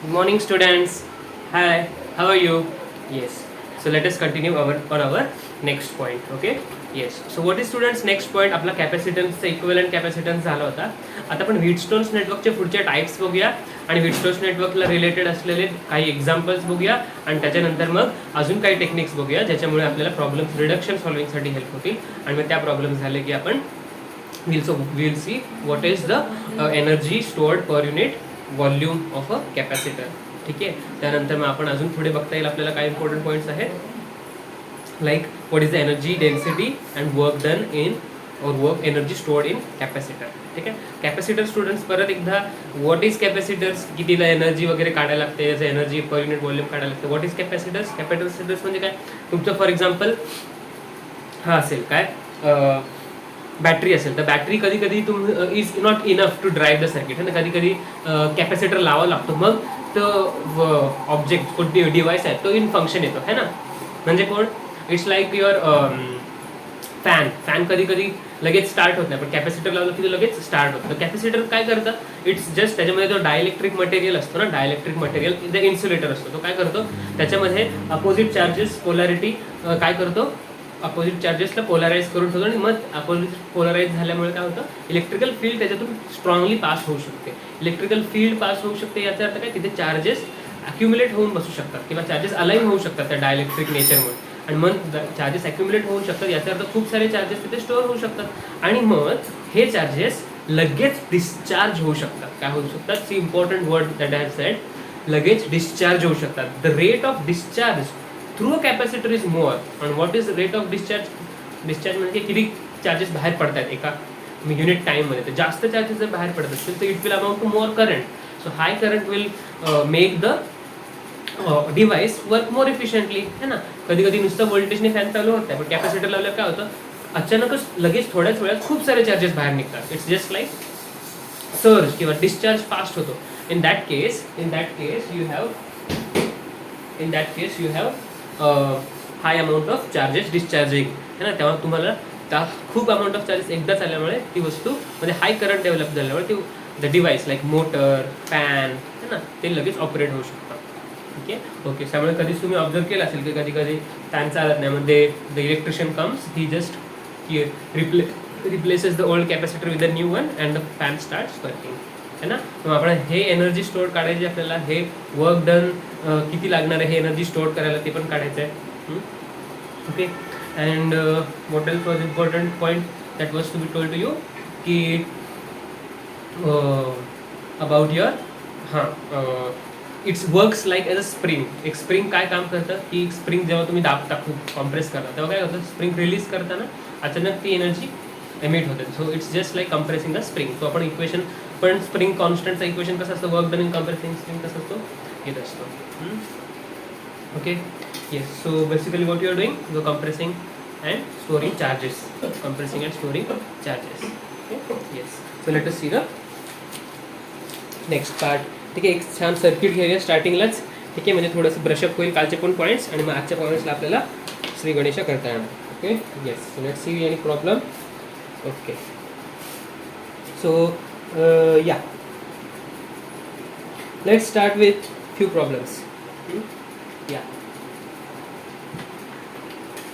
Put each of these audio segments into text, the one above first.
Good morning, students. Hi, how are you? Yes. So let us continue on our next point. Okay. Yes. So what is students next point? आपला कॅपॅसिटन्सचा equivalent capacitance झाला होता. आता आपण व्हीटस्टोन्स नेटवर्कचे पुढचे types बघूया आणि व्हीटस्टोन्स नेटवर्कला रिलेटेड असलेले काही एक्झाम्पल्स बघूया आणि त्याच्यानंतर मग अजून काही टेक्निक्स बघूया ज्याच्यामुळे आपल्याला प्रॉब्लेम्स रिडक्शन सॉल्विंगसाठी हेल्प होतील आणि मग त्या प्रॉब्लेम्स झाले की आपण we'll see what is the energy stored per unit volume of a capacitor. ठीक आहे. त्यानंतर मग आपण अजून पुढे बघता येईल आपल्याला काय इम्पॉर्टंट पॉईंट्स आहेत like what is the energy density and work done in or work energy stored in capacitor. ठीक आहे. कॅपॅसिटर स्टुडंट्स परत एकदा व्हॉट इज कॅपॅसिटर्स, कितीला एनर्जी वगैरे काढायला लागते, याचं एनर्जी पर युनिट व्हॉल्यूम काढायला लागते. व्हॉट इज कॅपॅसिटर्स, कॅपॅसिटर्स म्हणजे काय तुमचं फॉर एक्झाम्पल हा असेल काय बॅटरी असेल तर बॅटरी कधी कधी is not enough to drive the circuit है ना. कधी कधी कॅपॅसिटर लावावा लागतो मग तो ऑब्जेक्ट कोणती डिव्हाइस आहे तो इन फंक्शन येतो है ना. म्हणजे कोण इट्स लाईक युअर फॅन कधी कधी लगेच स्टार्ट होत नाही पण कॅपॅसिटर लावलं की तो लगेच स्टार्ट होतं. कॅपॅसिटर काय करतं इट्स जस्ट त्याच्यामध्ये जो डायइलेक्ट्रिक मटेरियल असतो ना, डायइलेक्ट्रिक मटेरियल द इन्सुलेटर असतो तो काय करतो त्याच्यामध्ये अपोजिट चार्जेस पोलॅरिटी काय करतो अपोजिट चार्जेसला पोलराईज करून ठेवतो आणि मग अपोजिट पोलराईज झाल्यामुळे काय होतं इलेक्ट्रिकल फील्ड त्याच्यातून स्ट्रॉंगली पास होऊ शकते. इलेक्ट्रिकल फील्ड पास होऊ शकते याचा अर्थ काय तिथे चार्जेस अक्युमुलेट होऊन बसू शकतात किंवा चार्जेस अलाईन होऊ शकतात त्या डायइलेक्ट्रिक नेचरमुळे आणि मग चार्जेस अक्युमुलेट होऊ शकतात याचा अर्थ खूप सारे चार्जेस तिथे स्टोअर होऊ शकतात आणि मग हे चार्जेस लगेच डिस्चार्ज होऊ शकतात. काय होऊ शकतात see important word that have said, लगेच डिस्चार्ज होऊ शकतात. The rate of discharge through a capacitor is more. आणि what is rate of discharge, discharge म्हणजे किती चार्जेस बाहेर पडतात एका युनिट टाईममध्ये. तर जास्त चार्जेस जर बाहेर पडत असतील तर it will amount to more current. So high current will make the device work more efficiently है ना. कधी कधी नुसतं व्होल्टेजने फॅन चालू होत नाही पण कॅपॅसिटर लावल्यावर काय होतं अचानकच लगेच थोड्याच वेळात खूप सारे चार्जेस बाहेर निघतात. इट्स जस्ट लाईक सर्ज किंवा डिस्चार्ज फास्ट होतो. In that case you have high amount of charges discharging है ना. तेव्हा तुम्हाला त्या खूप अमाऊंट ऑफ चार्जेस एकदाच आल्यामुळे ती वस्तू म्हणजे हाय करंट डेव्हलप झाल्यामुळे ती the device like motor fan है ना ते लगेच ऑपरेट होऊ शकतात. ठीक आहे. ओके. त्यामुळे कधीच तुम्ही ऑब्झर्व केलं असेल की कधी कधी फॅन चालत नाही मध्ये the electrician comes he just replaces the old capacitor with the new one and the fan starts working है ना. मग आपण हे एनर्जी स्टोअर काढायची आपल्याला, हे वर्क डन किती लागणार आहे हे एनर्जी स्टोअर करायला ते पण काढायचं आहे. Okay. And what else was important point that was to be told to you की about your it's works like as a spring. एक स्प्रिंग काय काम करतं की स्प्रिंग जेव्हा तुम्ही दाबता खूप कॉम्प्रेस करता तेव्हा काय होतं स्प्रिंग रिलीज करताना अचानक ती एनर्जी एमिट होते. So it's just like compressing the spring. तो आपण इक्वेशन पण स्प्रिंग कॉन्स्टंटचा इक्वेशन कसं असतं work done in compressing spring कसं असतो येत असतो. Okay. Yes. So basically what you are doing you are compressing and storing charges, compressing and storing charges. Yes. So let us see the next part. ठीक आहे. एक छान circuit घेऊया स्टार्टिंगलाच. ठीक आहे. म्हणजे थोडंसं ब्रशअप होईल कालचे पण पॉईंट्स आणि मग आजच्या पॉईंट्सला आपल्याला श्री गणेशा करता येणार. Okay. Yes. So let see any problem. Okay. So yeah, let's start with few problems. Yeah.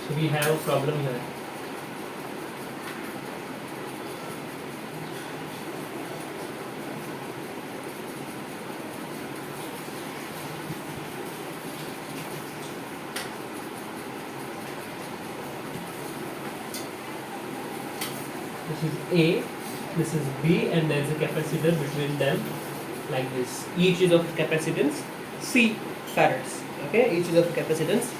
So we have a problem here. This is A, this is B, and there is a capacitor between them like this. Each is of capacitance C farads. Okay, each is of capacitance.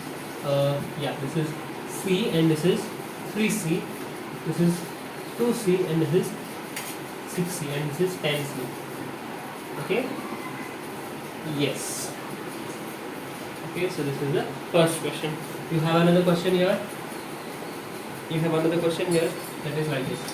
Yeah, this is C and this is 3C. This is 2C and this is 6C and this is 10C. Okay. Yes. Okay, so this is the first question. You have another question here. You have another question here that is like this.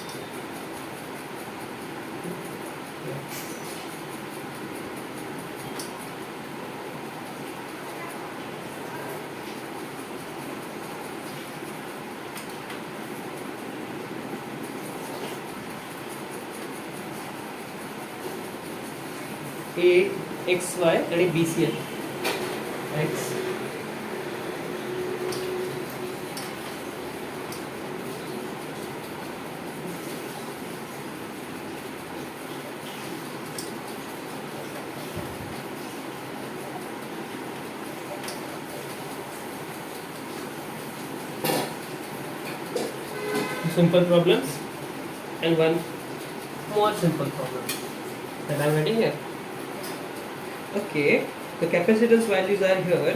A X Y आणि B C आहे. X simple problems and one more simple problem that I am writing here. Okay, the capacitance values are here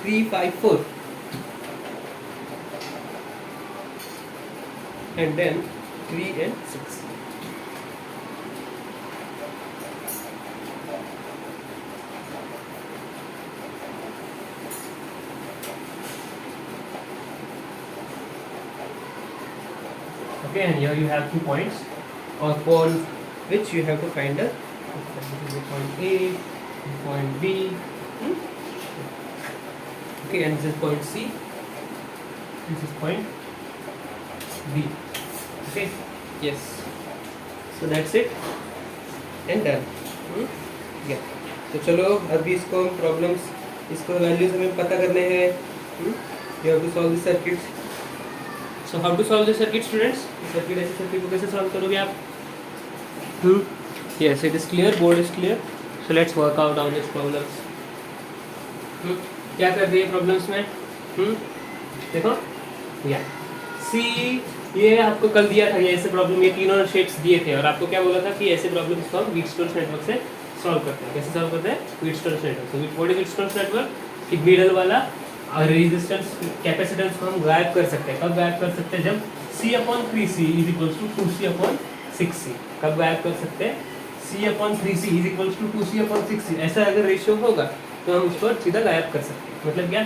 3, 5, 4 and then 3 and 6. Okay, and here you have 2 points upon which you have to find the point A, point B. Okay, and this is point C. This is point B. Okay, yes. So that's it and done. Yeah. तो चलो अभी इसको problems इसको values हमें पता करने हैं. You have to solve the circuits. So how to solve the circuit, students? Circuit ऐसे सर्किट को कैसे सॉल्व करोगे आप? Yes, it is clear. Board is clear. So let's work out on these problems. क्या कर रही है प्रॉब्लम्स में? देखो, या सी ये आपको कल दिया था, ये ऐसे प्रॉब्लम ये तीनों शेप्स दिए थे और आपको क्या बोला था कि ऐसे प्रॉब्लम्स को हम व्हीटस्टोन्स नेटवर्क से सॉल्व करते हैं. कैसे सॉल्व करते हैं? व्हीटस्टोन्स नेटवर्क. तो व्हाट इज व्हीटस्टोन्स नेटवर्क? कि मिडल वाला और रेजिस्टेंस कैपेसिटेंस को हम गायब कर सकते हैं. कब गायब कर सकते हैं? जब C/3C is equals to 2C/6C. कब गायब कर सकते हैं? C/3C is equals to 2C/6C. ऐसा अगर रेशियो होगा तो हम उसको सीधा गायब कर सकते हैं. मतलब क्या?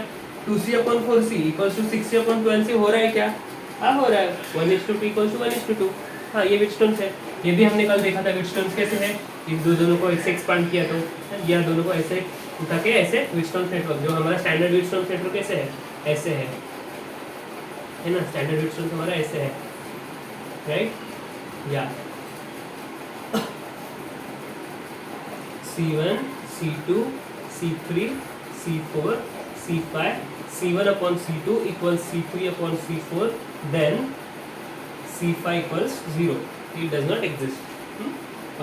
2C/4C इक्वल्स टू 6C/12C हो रहा है क्या? हाँ हो रहा है. 1:2 इक्वल्स टू 1:2. हाँ, ये व्हीटस्टोन्स है. ये भी हमने कल देखा था. व्हीटस्टोन्स कैसे है? इस दोनों को ऐसे एक्सपांड किया तो या दोनों को ऐसे उठा के ऐसे व्हीटस्टोन्स नेटवर्क, जो हमारा स्टैंडर्ड व्हीटस्टोन्स नेटवर्क कैसे है? ऐसे है ना. स्टैंडर्ड व्हीटस्टोन्स हमारा ऐसे है, राइट? या C1, C2, C3, C4, C5, C1/C2 equals C3/C4, then C5 equals 0. It does not exist.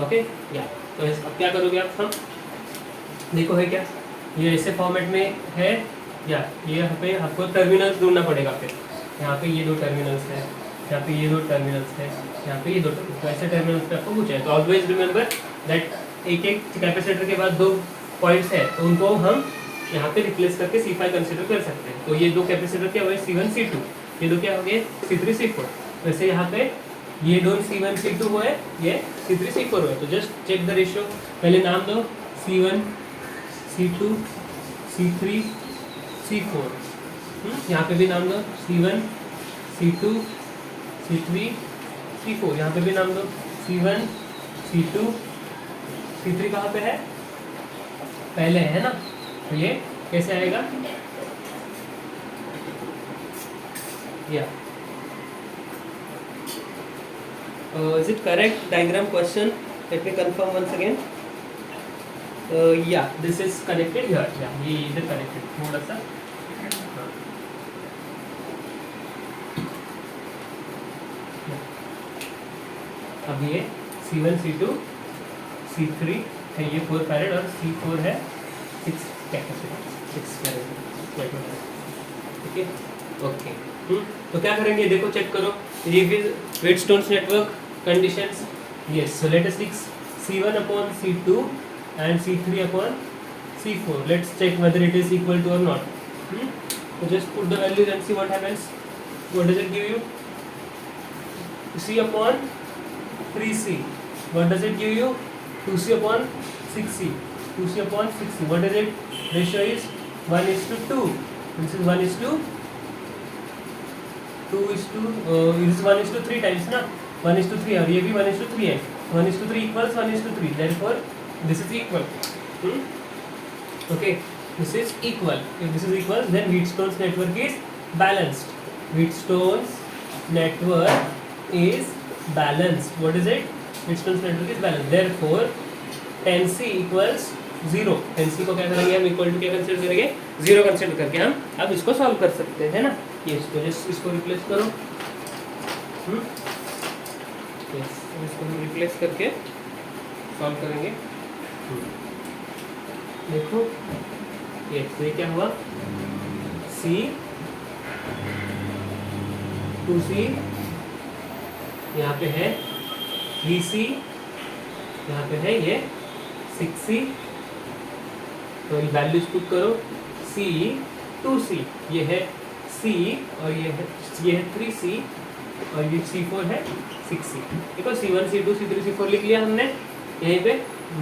Okay? या तो अब क्या करोगे आप? हम देखो है क्या, ये ऐसे फॉर्मेट में है या ये यहाँ पे आपको टर्मिनल्स ढूंढना पड़ेगा. फिर यहाँ पे ये 2 टर्मिनल्स है, यहाँ पे ये 2 टर्मिनल्स है, यहाँ पे ये 2 टर्मिनल्स. तो ऐसे टर्मिनल्स पे आपको पूछा है. तो ऑलवेज रिमेंबर दैट एक कैपेसिटर के बाद 2 पॉइंट्स है तो उनको हम यहाँ पे रिप्लेस करके C5 कंसिडर कर सकते हैं. तो ये 2 कैपेसिटर क्या हुए? C1, C2. ये 2 क्या हो गए? C3, C4. वैसे यहाँ पे ये 2 C1, C2 हुए, ये C3, C4 हुए. तो जस्ट चेक द रेशियो. पहले नाम दो C1, C2, C3, C4. यहाँ पे भी नाम दो C1, C2, C3, C4. यहाँ पे भी नाम दो C1, C2, C3. कहाँ पे है? पहले है ना. तो ये कैसे आएगा? या is it correct diagram question? Let me confirm once again. Yeah, this is connected here. Yeah, ये इधर connected थोड़ा सा. अब ये C1, C2, C3 है, ये 4 फैरेड और C4 है 6 कैपेसिटर, 6 फैरेड. ठीक है, ओके. तो क्या करेंगे? देखो चेक करो. ये Wheatstone's network conditions. Yes, so let us take C1/C2 and C3/C4. Let's check whether it is equal to or not. So just put the values and see what happens. What does it give you? C/3C. What does it give you? 2C/6C. 2C/6C. What is it? Ratio is 1:2. This is 1:2. 2:2. This is 1:3 times ना. 1:3 और ये भी 1:3 है. 1:3 equals 1:3. Therefore, this is equal. Okay, this is equal. If this is equal, then Wheatstone's network is balanced. Wheatstone's network is balanced. What is it? Wheatstone's network is balanced. Therefore, 10c equals 0, 10c को क्या करेंगे हम equal to क्या consider करेंगे, 0 consider करके हम अब इसको सॉल्व कर सकते हैं ना। ये इसको रिप्लेस करो, यस इसको हम रिप्लेस करके सॉल्व करेंगे। देखो ये तो ये क्या हुआ, c 2c, यहाँ पे है 3c, यहाँ पे है ये 6c, तो वैल्यूज पुट करो, c 2c, ये है c और ये है 3c और ये c4 है 6c। देखो c1 c2 c3 c4 लिख लिया हमने, यहीं पे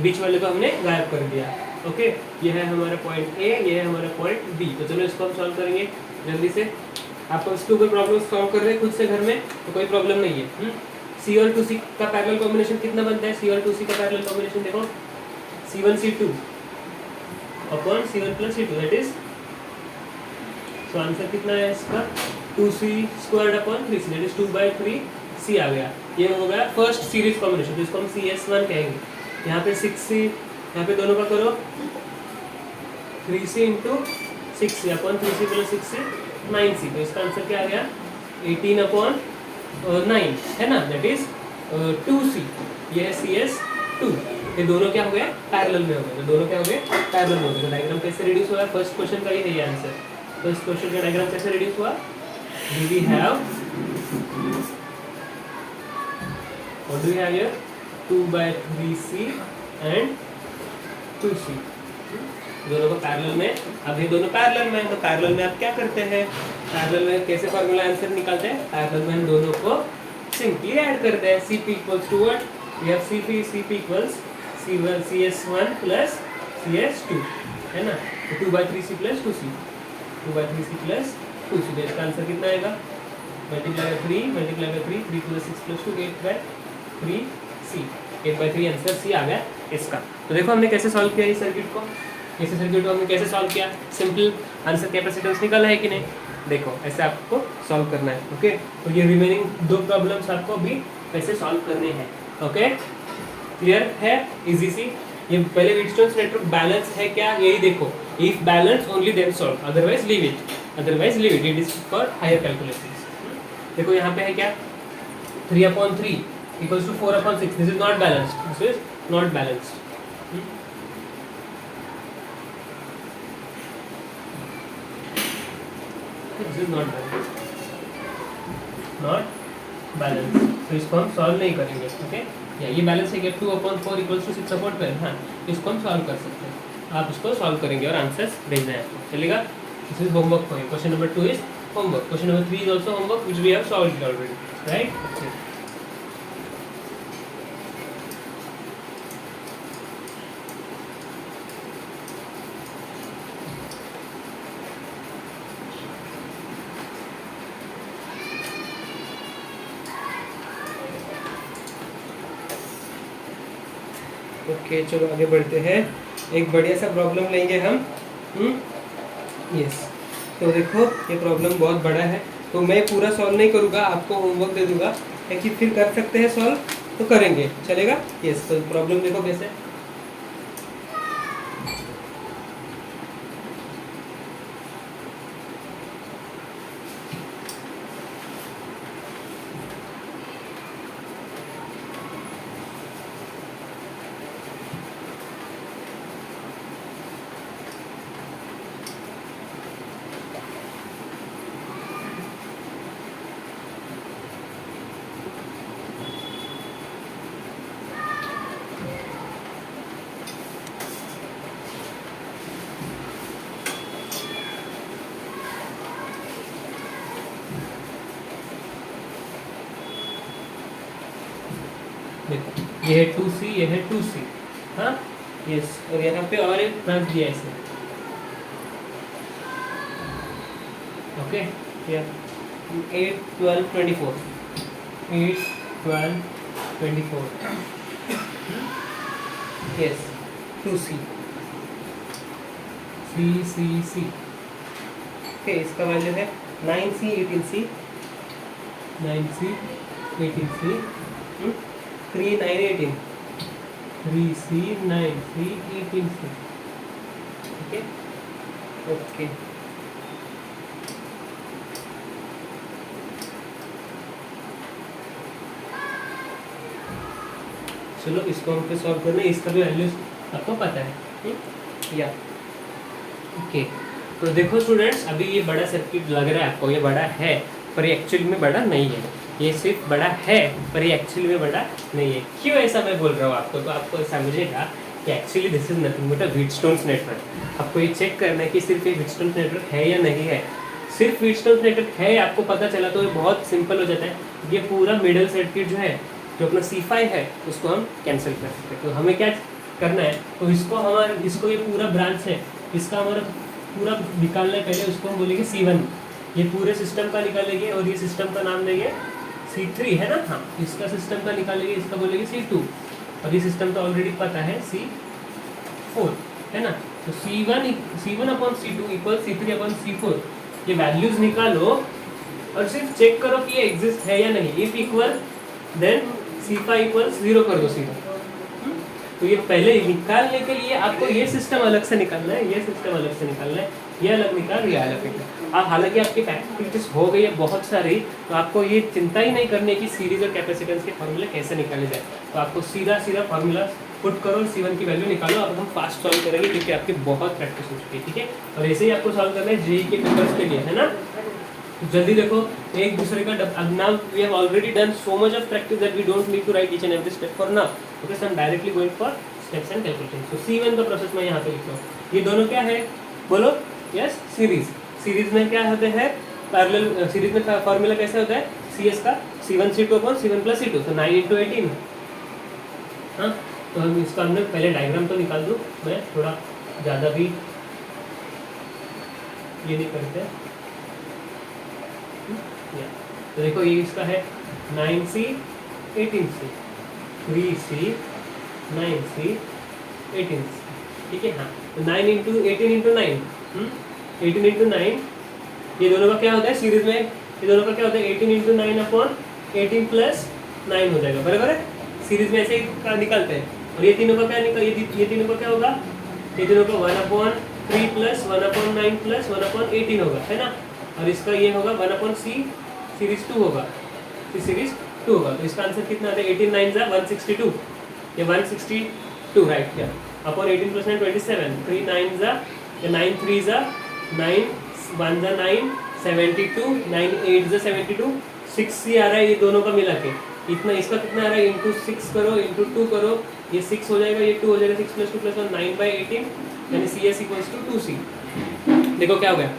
बीच वाले को हमने गायब कर दिया। ओके, ये है हमारा पॉइंट ए, ये है हमारा पॉइंट बी। तो चलो इसको हम सॉल्व करेंगे जल्दी से। आपको इसके ऊपर प्रॉब्लम सॉल्व कर रहे हैं खुद से घर में तो कोई प्रॉब्लम नहीं है। c और 2c का पैरेलल कॉम्बिनेशन कितना बनता है, c और 2c का पैरेलल कॉम्बिनेशन देखो, c1 c2 upon c1 plus c2 that is, तो आंसर कितना है इसका 2c squared upon 3c that is 2/3c आ गया। ये हो गया फर्स्ट सीरीज कॉम्बिनेशन, तो इसको हम CS1 कहेंगे। यहाँ पे 6c, यहाँ पे दोनों का करो 3c into 6c upon 3c plus 6c 9c, तो इसका आंसर क्या आ गया 18 अपॉन 9 है ना, दैट इज 2c। ये है CS2, ये दोनों क्या हो गए पैरेलल में हो गए, तो दोनों क्या हो गए पैरेलल में हो गए। तो डायग्राम कैसे रिड्यूस हुआ, फर्स्ट क्वेश्चन का ही है ये आंसर। तो इस क्वेश्चन का डायग्राम कैसे रिड्यूस हुआ, we have what do we have here 2/3c and 2c, दोनों को पैरेलल में, अब ये दोनों पैरेलल में, तो पैरेलल में आप क्या करते हैं, पैरेलल में कैसे फॉर्मूला आंसर निकालते हैं, पैरेलल में हम दोनों को सिंपली ऐड करते हैं। Cp equals to what, we have Cp equals CS1 plus CS2 है ना, तो 2/3c plus 2c, 2/3c plus 2c, इसका आंसर कितना आएगा, multiply by 3 3 + 6 + 2 8/3c, 8/3 answer c आ गया इसका। तो देखो हमने कैसे सॉल्व किया इस सर्किट को, ऐसे सर्किट को हमने कैसे सॉल्व किया, सिंपल आंसर कैपेसिटेंस निकाला है कि नहीं, देखो ऐसे आपको सॉल्व करना है। ओके, तो ये रिमेनिंग दो प्रॉब्लम्स आपको अभी कैसे सॉल्व करने हैं। ओके, क्लियर है, इजी सी। ये पहले व्हीटस्टोन्स नेटवर्क बैलेंस है क्या, यही देखो, if balance only then solve, otherwise leave it, it is for higher calculations. देखो यहाँ पे है क्या 3/3 equals to 4/6, this is not balanced, this is not balanced। This is not balanced, तो इसको हम सॉल्व नहीं करेंगे। ओके, या ये बैलेंस है क्या 2/4 equals to 6/12, हाँ इसको हम सॉल्व कर सकते हैं। आप इसको सॉल्व करेंगे और आंसर्स भेजना है आपको, चलेगा। This is homework for you, question number 2 is homework, question number 3 is also homework which we have solved it already, right? Okay. Okay, चलो आगे बढ़ते हैं। एक बढ़िया सा प्रॉब्लम लेंगे हम। यस, तो देखो ये प्रॉब्लम बहुत बड़ा है, तो मैं पूरा सॉल्व नहीं करूँगा, आपको होमवर्क दे दूंगा, है कि फिर कर सकते हैं सॉल्व, तो करेंगे, चलेगा। यस, तो प्रॉब्लम देखो कैसे। देखो ये है 2c, ये है 2c, हाँ यस, और यहाँ पे और एक ब्रांच दिया है इसने। Okay, 8 12 24, 8 12 24, yes 2c, c। Okay, इसका वैल्यू है 9c 18c, 9c 18c, 3 9 18, 3C 9C 18C। ठीक है, ओके। चलो इसको हम पे सॉल्व करना है, इसका भी वैल्यूज आपको पता है या ओके। तो देखो स्टूडेंट्स, अभी ये बड़ा सर्किट लग रहा है आपको, ये बड़ा है पर ये एक्चुअली में बड़ा नहीं है। ये सिर्फ बड़ा है पर ये एक्चुअली में बड़ा नहीं है। क्यों ऐसा मैं बोल रहा हूँ आपको, तो आपको समझेगा कि actually this is nothing but a Wheatstone's network. आपको ये चेक करना है कि सिर्फ ये व्हीटस्टोन्स नेटवर्क है या नहीं है। सिर्फ व्हीटस्टोन्स नेटवर्क है आपको पता चला तो ये बहुत सिंपल हो जाता है। ये पूरा मिडल सर्किट जो है, जो अपना C5 है, उसको हम कैंसिल कर सकते हैं। तो हमें क्या करना है, तो इसको ये पूरा ब्रांच है, इसका हमारा पूरा निकालना है। पहले उसको हम बोलेंगे C1, ये पूरे सिस्टम का निकालेंगे और ये सिस्टम का नाम देंगे C3 है ना, हाँ इसका सिस्टम का निकालेंगे, इसका बोलेंगे C2 और ये सिस्टम तो ऑलरेडी पता है C4 है ना। तो C1 upon C2 equal C3 upon C4। ये वैल्यूज निकालो और सिर्फ चेक करो कि ये एग्जिस्ट है या नहीं। If equal then C5 equal 0 कर दो सीधा। तो ये पहले निकालने के लिए आपको ये सिस्टम अलग से निकालना है, ये सिस्टम अलग से निकालना है, ये अलग निकाल, ये अलग निकाल। आप हालांकि आपकी प्रैक्टिस हो गई है बहुत सारी, तो आपको ये चिंता ही नहीं करनी है कि सीरीज और कैपेसिटेंस के फॉर्मूले कैसे निकाले जाए। तो आपको सीधा सीधा फॉर्मूला पुट करो, C1 की वैल्यू निकालो। अब हम फास्ट सॉल्व करेंगे क्योंकि आपकी बहुत प्रैक्टिस हो चुकी है, ठीक है। और ऐसे ही आपको सॉल्व करना है जेईई के पेपर्स के लिए, है ना। जल्दी देखो एक दूसरे का now we have already done so much of practice that we don't need to write each and every step for now. Okay, so I am directly going for steps and calculation. So C1 का process मैं यहाँ पे लिख रहा हूँ। ये दोनों क्या है बोलो, यस सीरीज। सीरीज में क्या होते हैं, पैरेलल। सीरीज में फॉर्मूला कैसे होता है CS का, C1 C2 upon C1 plus C2, तो 9 × 18। हाँ, तो हम इसका हमने पहले डायग्राम तो निकाल दूँ, मैं थोड़ा ज़्यादा भी ये नहीं करते। तो देखो ये इसका है 9C 18C 3C 9C 18C, ठीक है। हाँ, तो 9 × 18 × 9 18 × 9, ये दोनों का क्या होता है सीरीज में, ये दोनों का क्या होता है 18 × 9 अपॉन 18 प्लस 9 हो जाएगा, बराबर है। सीरीज में ऐसे ही निकालते हैं। और ये तीनों का क्या निकल, ये तीनों का क्या होगा, ये तीनों का 1/3 प्लस 1/9 प्लस 1/18 होगा, है ना। और इसका ये होगा 1/C सीरीज 2 होगा, सीरीज 2 होगा। तो इसका आंसर कितना आता है, 18 9 × 162, ये 162 राइट क्या, अपॉन 18 प्लस 9 27, 3 9 × 9 3 × 9 1 × 9 72, 9 8 × 72, 6 आ रहा है ये दोनों का मिला के। इतना इसका कितना आ रहा है, इंटू 6 करो, इंटू 2 करो, ये 6 हो जाएगा, ये 2 हो जाएगा, 6 + 2 + 1 9/18, यानी CS = 2C। देखो क्या हो गया,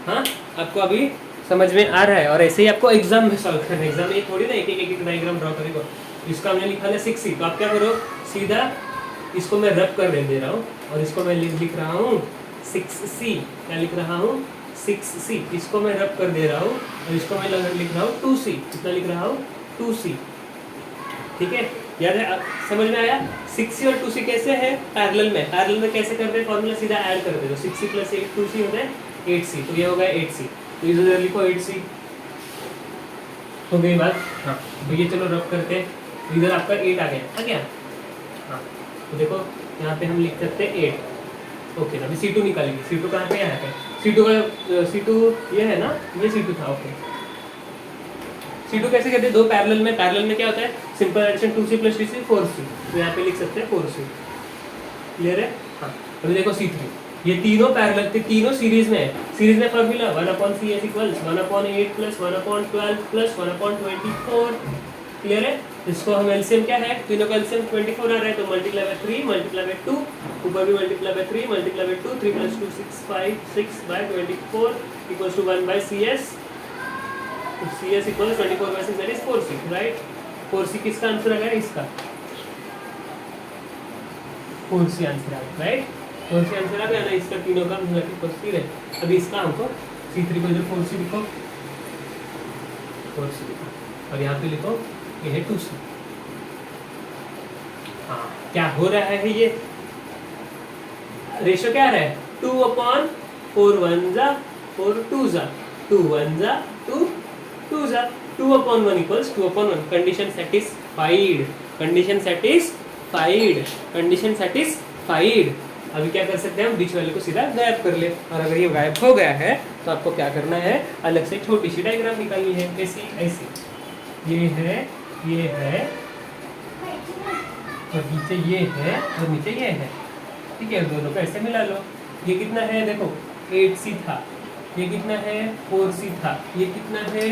हाँ आपको अभी समझ में आ रहा है। और ऐसे ही आपको एग्जाम में सॉल्व करना है। एग्जाम में ये थोड़ी ना एक डायग्राम ड्रॉ करेगा। इसका हमने लिखा है 6C, तो आप क्या करो, सीधा इसको मैं रब कर दे रहा हूँ और इसको मैं लिख रहा हूँ 6C। क्या लिख रहा हूँ 6C, इसको मैं रब कर दे रहा हूँ और इसको मैं लिख रहा हूँ 2C। कितना लिख रहा हूँ 2C, ठीक है। याद है, समझ में आया। 6C और 2C कैसे है, पैरेलल में। पैरेलल में कैसे करते हैं, फॉर्मूला सीधा ऐड कर दो। 6C + 8 2C होता है 8C, तो ये हो गया 8C। तो इधर लिखो 8C, हो गई बात। हाँ, तो ये चलो रब करते हैं। तो इधर आपका 8 आ गया। हाँ, तो देखो यहाँ पे हम लिख सकते हैं 8। ओके, अभी C2 निकालेंगे। C2 कहाँ पे, यहाँ पे C2 ये है ना, ये C2 था। ओके, C2 कैसे कहते हैं, दो पैरेलल में क्या होता है, simple addition 2C + 3C 4C। तो यहाँ पे लिख सकते हैं 4C। क्लियर है। हाँ, अभी देखो C3, ये तीनों पैरेलल थे, तीनों सीरीज में है। सीरीज में फॉर्मूला 1/CS = 1/8 + 1/12 + 1/24। क्लियर है। इसको हम एलसीएम क्या है, तीनों का एलसीएम 24 आ रहा है, तो मल्टीप्लाई बाय 3 मल्टीप्लाई बाय 2, ऊपर भी multiply by 3 multiply by 2, 3 + 2 6 5 6/24 = 1/CS। CS = 24/6, that is 4C, right. 4C किसका आंसर आ गया, इसका 4C आंसर आ गया, राइट। 4C आंसर आ गया ना, इसका तीनों का मिला के 4C है। अभी इसका हमको C3 को इधर 4C लिखो, 4C लिखो, और यहाँ पे लिखो ये है 2C। हाँ, क्या हो रहा है, ये रेशो क्या आ रहा है, 2/4 1 = 4 2 = 2 1 = 2 2 = 2/1 = 2/1। Condition satisfied, condition satisfied. Satisfied, condition satisfied. अभी क्या कर सकते हैं हम, बीच वाले को सीधा गायब कर ले। और अगर ये गायब हो गया है तो आपको क्या करना है, अलग से छोटी सी डायग्राम निकालनी है, ऐसी ऐसी। ये है और नीचे ये है और नीचे ये है, ठीक है। दोनों को ऐसे मिला लो। ये कितना है देखो, 8c था, ये कितना है 4c था, ये कितना है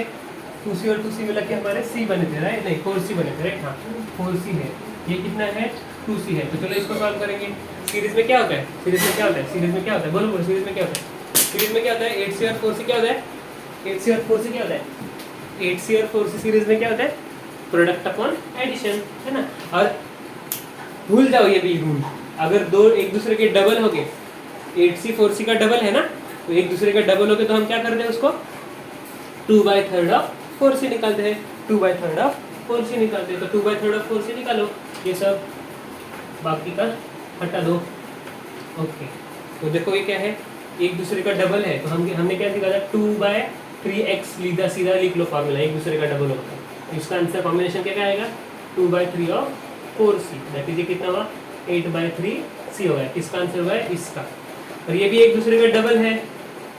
2c और 2c मिला के हमारे c बने थे राइट, नहीं 4c बने थे राइट, हाँ 4c है। ये कितना है 2c है। तो चलो इसको सॉल्व करेंगे। सीरीज में क्या होता है, सीरीज में क्या होता है, सीरीज में क्या होता है, बोलो बोलो, सीरीज में क्या होता है, सीरीज में क्या होता है, 8c और 4c क्या होता है, 8c और 4c क्या होता है, 8c और 4c सीरीज में क्या होता है, प्रोडक्ट अपॉन एडिशन, है ना। और भूल जाओ ये भी रूल, अगर दो एक दूसरे के डबल हो गए, 8c 4c का डबल है ना, तो एक दूसरे का डबल हो गए तो हम क्या करते हैं उसको 2/3 ऑफ 4c निकालते हैं, 2/3 ऑफ 4c निकालते हैं। तो 2/3 ऑफ 4c निकालो, ये सब बाकी का हटा दो। ओके, तो देखो ये क्या है, एक दूसरे का डबल है, तो हमने क्या निकाला 2/3x, सीधा लिख लो फॉर्मूला, एक दूसरे का डबल होता है। इसका आंसर कॉम्बिनेशन क्या आएगा, 2/3 ऑफ 4c, दैट इज कितना हुआ 8/3c हो गया। किसका आंसर हुआ है, इसका। और ये भी एक दूसरे का डबल है,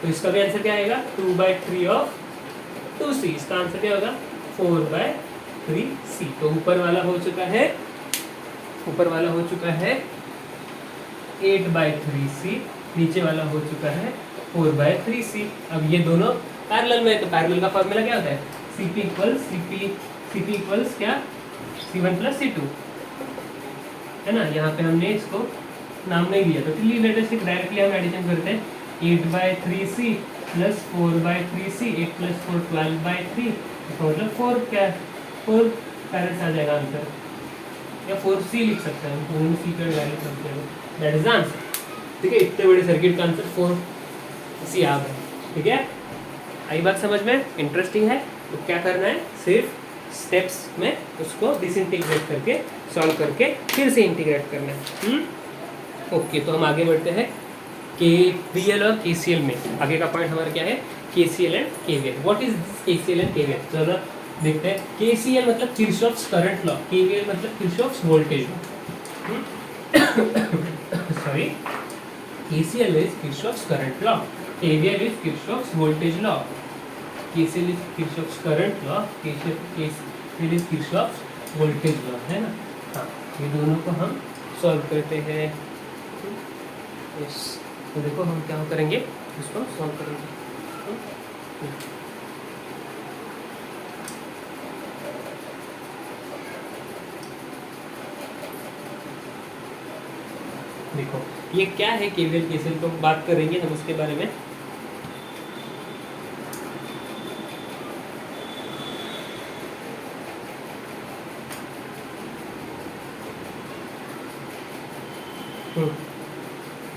तो इसका भी आंसर क्या आएगा 2/3 ऑफ 2c, इसका आंसर क्या होगा 4/3c। तो ऊपर वाला हो चुका है, ऊपर वाला हो चुका है 8/3c, नीचे वाला हो चुका है 4/3c। अब ये दोनों पैरेलल में है, तो पैरेलल का फॉर्मूला क्या होता है, CP इक्वल्स क्या, C1 + C2, है ना। यहाँ पे हमने इसको नाम नहीं दिया, तो चलिए लेटेस्ट डायरेक्टली हम एडिशन करते हैं। 8/3c + 4/3c, 8 + 4 12/3, मतलब 4 क्या 4 पैरेट्स आ जाएगा आंसर, या 4c लिख सकते हैं, हम c का वैल्यू करते हैं, दैट इज आंसर। ठीक है, इतने बड़े सर्किट का आंसर 4c आ गया। ठीक है, आई बात समझ में, इंटरेस्टिंग है। तो क्या करना है, सिर्फ स्टेप्स में उसको डिसइंटीग्रेट करके सॉल्व करके फिर से इंटीग्रेट करना है। ओके, तो हम आगे बढ़ते हैं KVL और KCL में। आगे का पॉइंट हमारा क्या है, KCL and KVL। What is KCL and KVL, चलो देखते हैं। KCL मतलब किरचॉफ्स करंट लॉ, KVL मतलब Kirchhoff's voltage law. Sorry, KCL is Kirchhoff's current law, KVL is Kirchhoff's voltage law, KCL is Kirchhoff's current law, KCL is Kirchhoff's voltage law, है ना। हाँ, ये दोनों को हम सॉल्व करते हैं। यस, तो देखो हम क्या करेंगे, इसको सॉल्व करेंगे। देखो ये क्या है, KVL KCL को बात करेंगे हम उसके बारे में।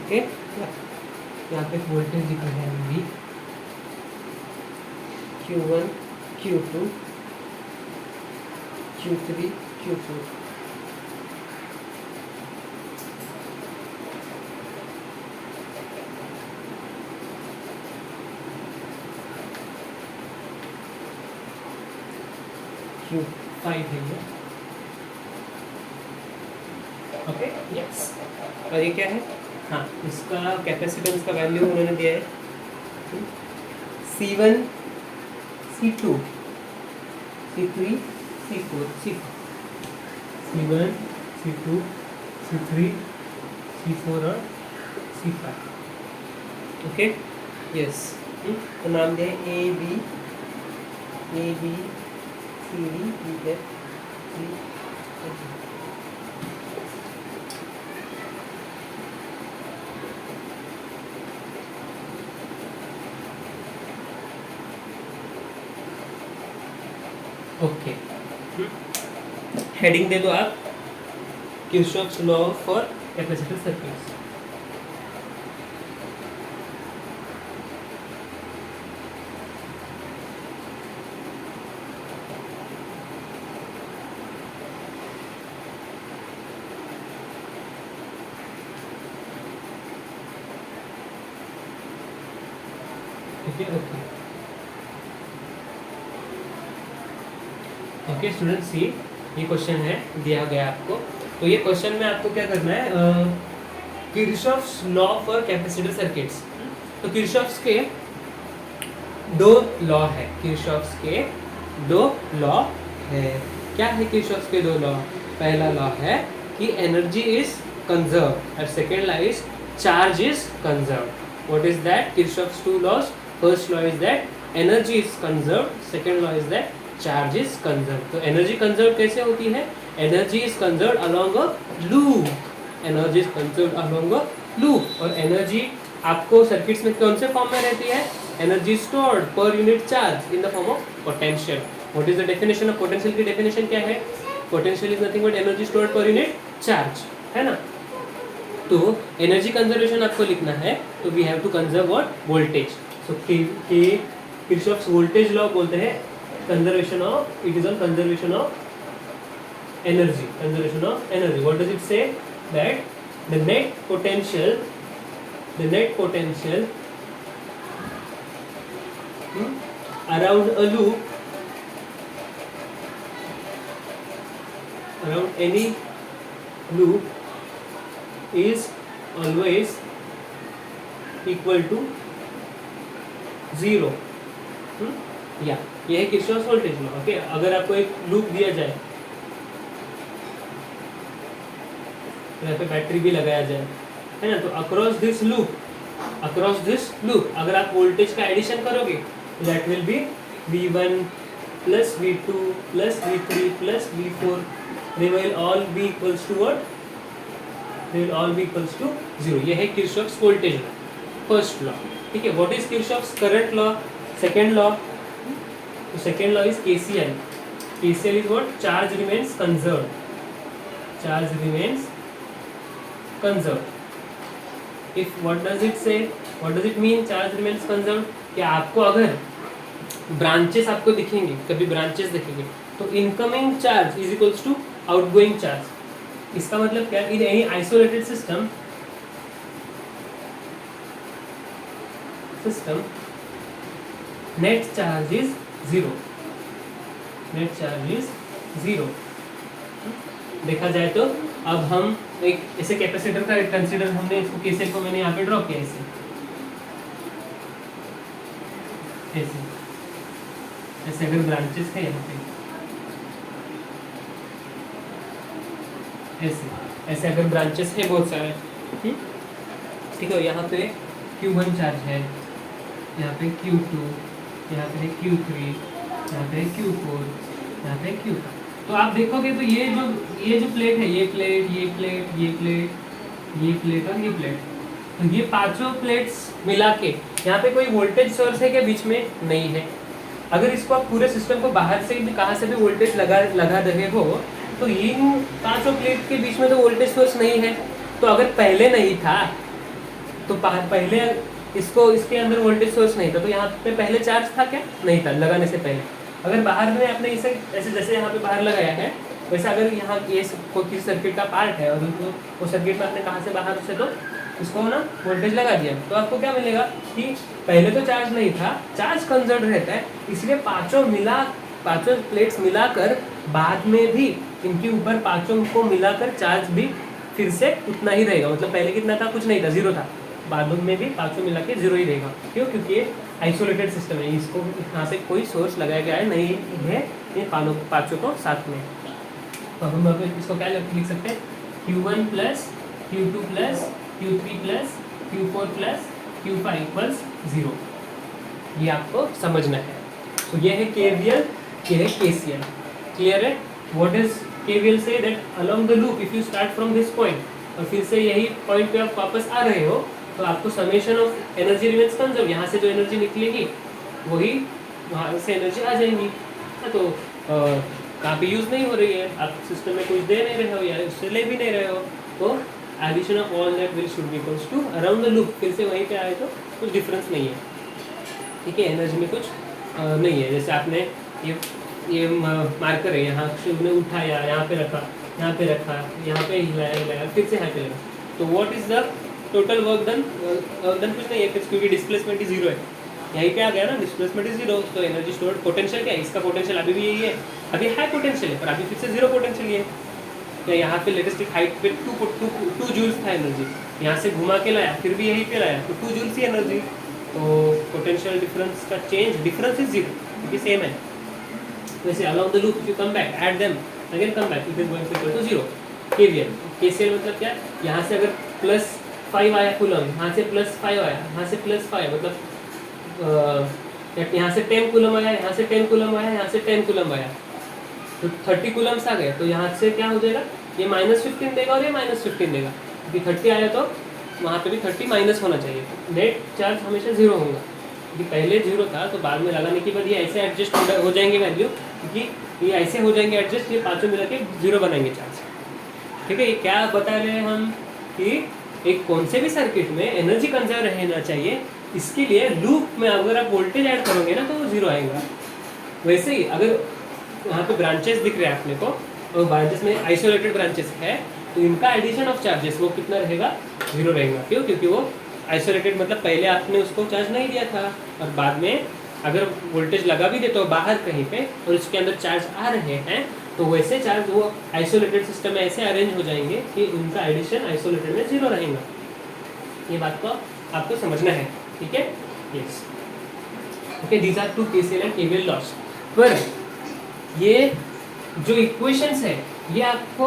ओके, यहाँ पे वोल्टेज दिख रहा है V, Q1 Q2 Q3 Q4। Q5 है ये, ओके यस। और ये क्या है, हाँ इसका कैपेसिटेंस का वैल्यू उन्होंने दिया है C1 C2 C3 C4 C1 C2 C3 C4 और C5। ओके यस, तो नाम दिया है A B C D E F G H। Okay, heading दे दो आप, Kirchhoff's law for capacitor circuits. ठीक है, ओके ओके स्टूडेंट सी, ये क्वेश्चन है दिया गया आपको तो ये क्वेश्चन में आपको क्या करना है, Kirchhoff's law for capacitor circuits. तो किरचॉफ्स के दो लॉ है, किरचॉफ्स के दो लॉ है। क्या है किरचॉफ्स के दो लॉ? पहला लॉ है कि एनर्जी इज कंजर्व और second law is charge is conserve. What is that? Kirchhoff's two laws. First law is that energy is conserve, second law is that charge is conserve. तो energy conserve कैसे होती है? Energy is conserve along a loop, energy is conserve along a loop. और energy आपको circuits में कौन से form में रहती है? Energy stored per unit charge in the form of potential. What is the definition of potential? की definition क्या है? Potential is nothing but energy stored per unit charge, है ना। तो एनर्जी कंजर्वेशन आपको लिखना है, तो we have to conserve what? Voltage. So Kirchhoff's voltage law बोलते हैं conservation of, it is on conservation of energy, conservation of energy. What does it say? That the net potential around a loop, around any loop is always equal to 0. या ये है Kirchhoff's voltage law. Okay, अगर आपको एक loop दिया जाए, यहाँ पे बैटरी भी लगाया जाए, है ना, तो अक्रॉस दिस लूप अगर आप वोल्टेज का एडिशन करोगे that will be V1 plus V2 plus V3 plus V4, they will all be equals to what? They will all be equals to 0। ये है Kirchhoff's voltage law, first law. ठीक है, what is Kirchhoff's current law? Second law. तो second law is KCL। KCL is what? Charge remains conserved, charge remains conserved. If what does it say? What does it mean? Charge remains conserved. क्या आपको अगर branches आपको दिखेंगे, कभी branches दिखेंगे, तो incoming charge is equals to outgoing charge. इसका मतलब क्या? In any isolated system net charge is 0, net charge is 0। देखा जाए तो अब हम एक ऐसे कैपेसिटर का कंसीडर, हमने इसको KCL को मैंने यहाँ पे ड्रॉ किया ऐसे अगर ब्रांचेस है यहाँ पे, ऐसे अगर ब्रांचेस है बहुत सारे, ठीक है, यहाँ पे Q1 चार्ज है, यहाँ पे Q2, यहाँ पे Q3, यहाँ पे Q4, यहाँ पे Q। तो आप देखोगे तो ये जो प्लेट है, ये प्लेट, ये प्लेट, ये प्लेट, ये प्लेट और ये प्लेट, तो ये पांचों प्लेट्स मिला के यहाँ पे कोई वोल्टेज सोर्स है क्या? बीच में नहीं है। अगर इसको आप पूरे सिस्टम को बाहर से कहाँ से भी वोल्टेज लगा रहे हो, तो इन पांचों प्लेट के बीच में तो वोल्टेज सोर्स नहीं है। तो अगर पहले नहीं था, तो पहले इसके अंदर वोल्टेज सोर्स नहीं था, तो यहाँ पे पहले चार्ज था क्या? नहीं था लगाने से पहले। अगर बाहर में आपने इसे ऐसे जैसे यहाँ पे बाहर लगाया है, वैसे अगर यहाँ ये किसी सर्किट का पार्ट है और वो सर्किट में आपने कहाँ से बाहर से तो इसको ना वोल्टेज लगा दिया, तो आपको क्या मिलेगा कि पहले तो चार्ज नहीं था, चार्ज कंजर्व रहता है, इसलिए पांचों प्लेट्स मिलाकर बाद में भी इनके ऊपर पांचों को मिलाकर चार्ज भी फिर से उतना ही रहेगा। मतलब पहले कितना था? कुछ नहीं था, 0 था, बाद में भी पांचों मिला के 0 ही रहेगा। क्यों? क्योंकि ये आइसोलेटेड सिस्टम है, इसको यहाँ से कोई सोर्स लगाया गया है नहीं है ये पांचों को साथ में। तो हम इसको क्या लिख सकते हैं? Q1 plus Q2 plus Q3 plus Q4 plus Q5 equals 0। ये आपको समझना है। तो ये है KVL, ये है KCL। क्लियर है? What is KVL? Say that along the loop if you start from this point, और फिर से यही पॉइंट पे आप वापस आ रहे हो, तो आपको summation of energy remains conserve, यहाँ से जो एनर्जी निकलेगी वही वहाँ से एनर्जी आ जाएगी। तो कहाँ पे यूज़ नहीं हो रही है, आप सिस्टम में कुछ दे नहीं रहे हो या उससे ले भी नहीं रहे हो, तो addition of all that will should be equals to around the loop. फिर से वहीं पे आए तो कुछ डिफरेंस नहीं है, ठीक है, एनर्जी में कुछ नहीं है। जैसे आपने ये मार्कर है, यहाँ से उन्हें उठाया, यहाँ पे रखा, यहाँ पे रखा, यहाँ पे हिलाया, फिर से यहाँ पे लगा, तो what is the total work done? कुछ नहीं है, क्योंकि डिस्प्लेसमेंट ही 0 है, यहीं पे आ गया ना, डिस्प्लेसमेंट इज 0। तो एनर्जी स्टोर्ड, पोटेंशियल क्या है? इसका पोटेंशियल अभी भी यही है, अभी हाई पोटेंशियल है, पर अभी फिर से 0 पोटेंशियल है। या यहाँ पे लेटेस्ट हाइट पे टू जूल्स था एनर्जी, यहाँ से घुमा के लाया फिर भी यहीं पे लाया तो 2 जूल्स ही एनर्जी, तो पोटेंशियल डिफरेंस का डिफरेंस इज जीरो क्योंकि सेम है। वैसे along the loop if you come back at them again come back it is going to equal to zero. KVL मतलब क्या, यहाँ से अगर +5 आया कूलम, यहाँ से +5 आया, यहाँ से +5 मतलब यहाँ से 10 कूलम आया, यहाँ से 10 कूलम आया, यहाँ से 10 कूलम आया तो 30 कूलम्स आ गए, तो यहाँ से क्या हो जाएगा, ये -15 देगा और ये -15 देगा क्योंकि 30 आया तो वहाँ पे भी 30 माइनस होना चाहिए, नेट चार्ज हमेशा 0 होगा क्योंकि पहले 0 था तो बाद में लगाने के बाद ये ऐसे एडजस्ट हो जाएंगे वैल्यू, क्योंकि ये ऐसे हो जाएंगे एडजस्ट, ये पाँचों मिला के 0 बनाएंगे चार्ज। ठीक है, ये क्या बता रहे हैं हम कि एक कौन से भी सर्किट में एनर्जी कंजर्व रहना चाहिए, इसके लिए लूप में अगर आप वोल्टेज ऐड करोगे ना तो वो 0 आएगा। वैसे ही अगर यहाँ पे ब्रांचेस दिख रहे हैं अपने को और ब्रांचेस में आइसोलेटेड ब्रांचेस है तो इनका एडिशन ऑफ चार्जेस वो कितना रहेगा, 0 रहेगा। क्यों, क्योंकि वो आइसोलेटेड मतलब पहले आपने उसको चार्ज नहीं दिया था और बाद में अगर वोल्टेज लगा भी देते हो बाहर कहीं पे और उसके अंदर चार्ज आ रहे हैं तो वैसे चार्ज वो आइसोलेटेड सिस्टम में ऐसे अरेंज हो जाएंगे कि उनका एडिशन आइसोलेटेड में 0 रहेगा। ये बात को आपको समझना है, ठीक है। Yes, okay, these are 2 KCL and KVL laws. पर ये जो इक्वेशंस है ये आपको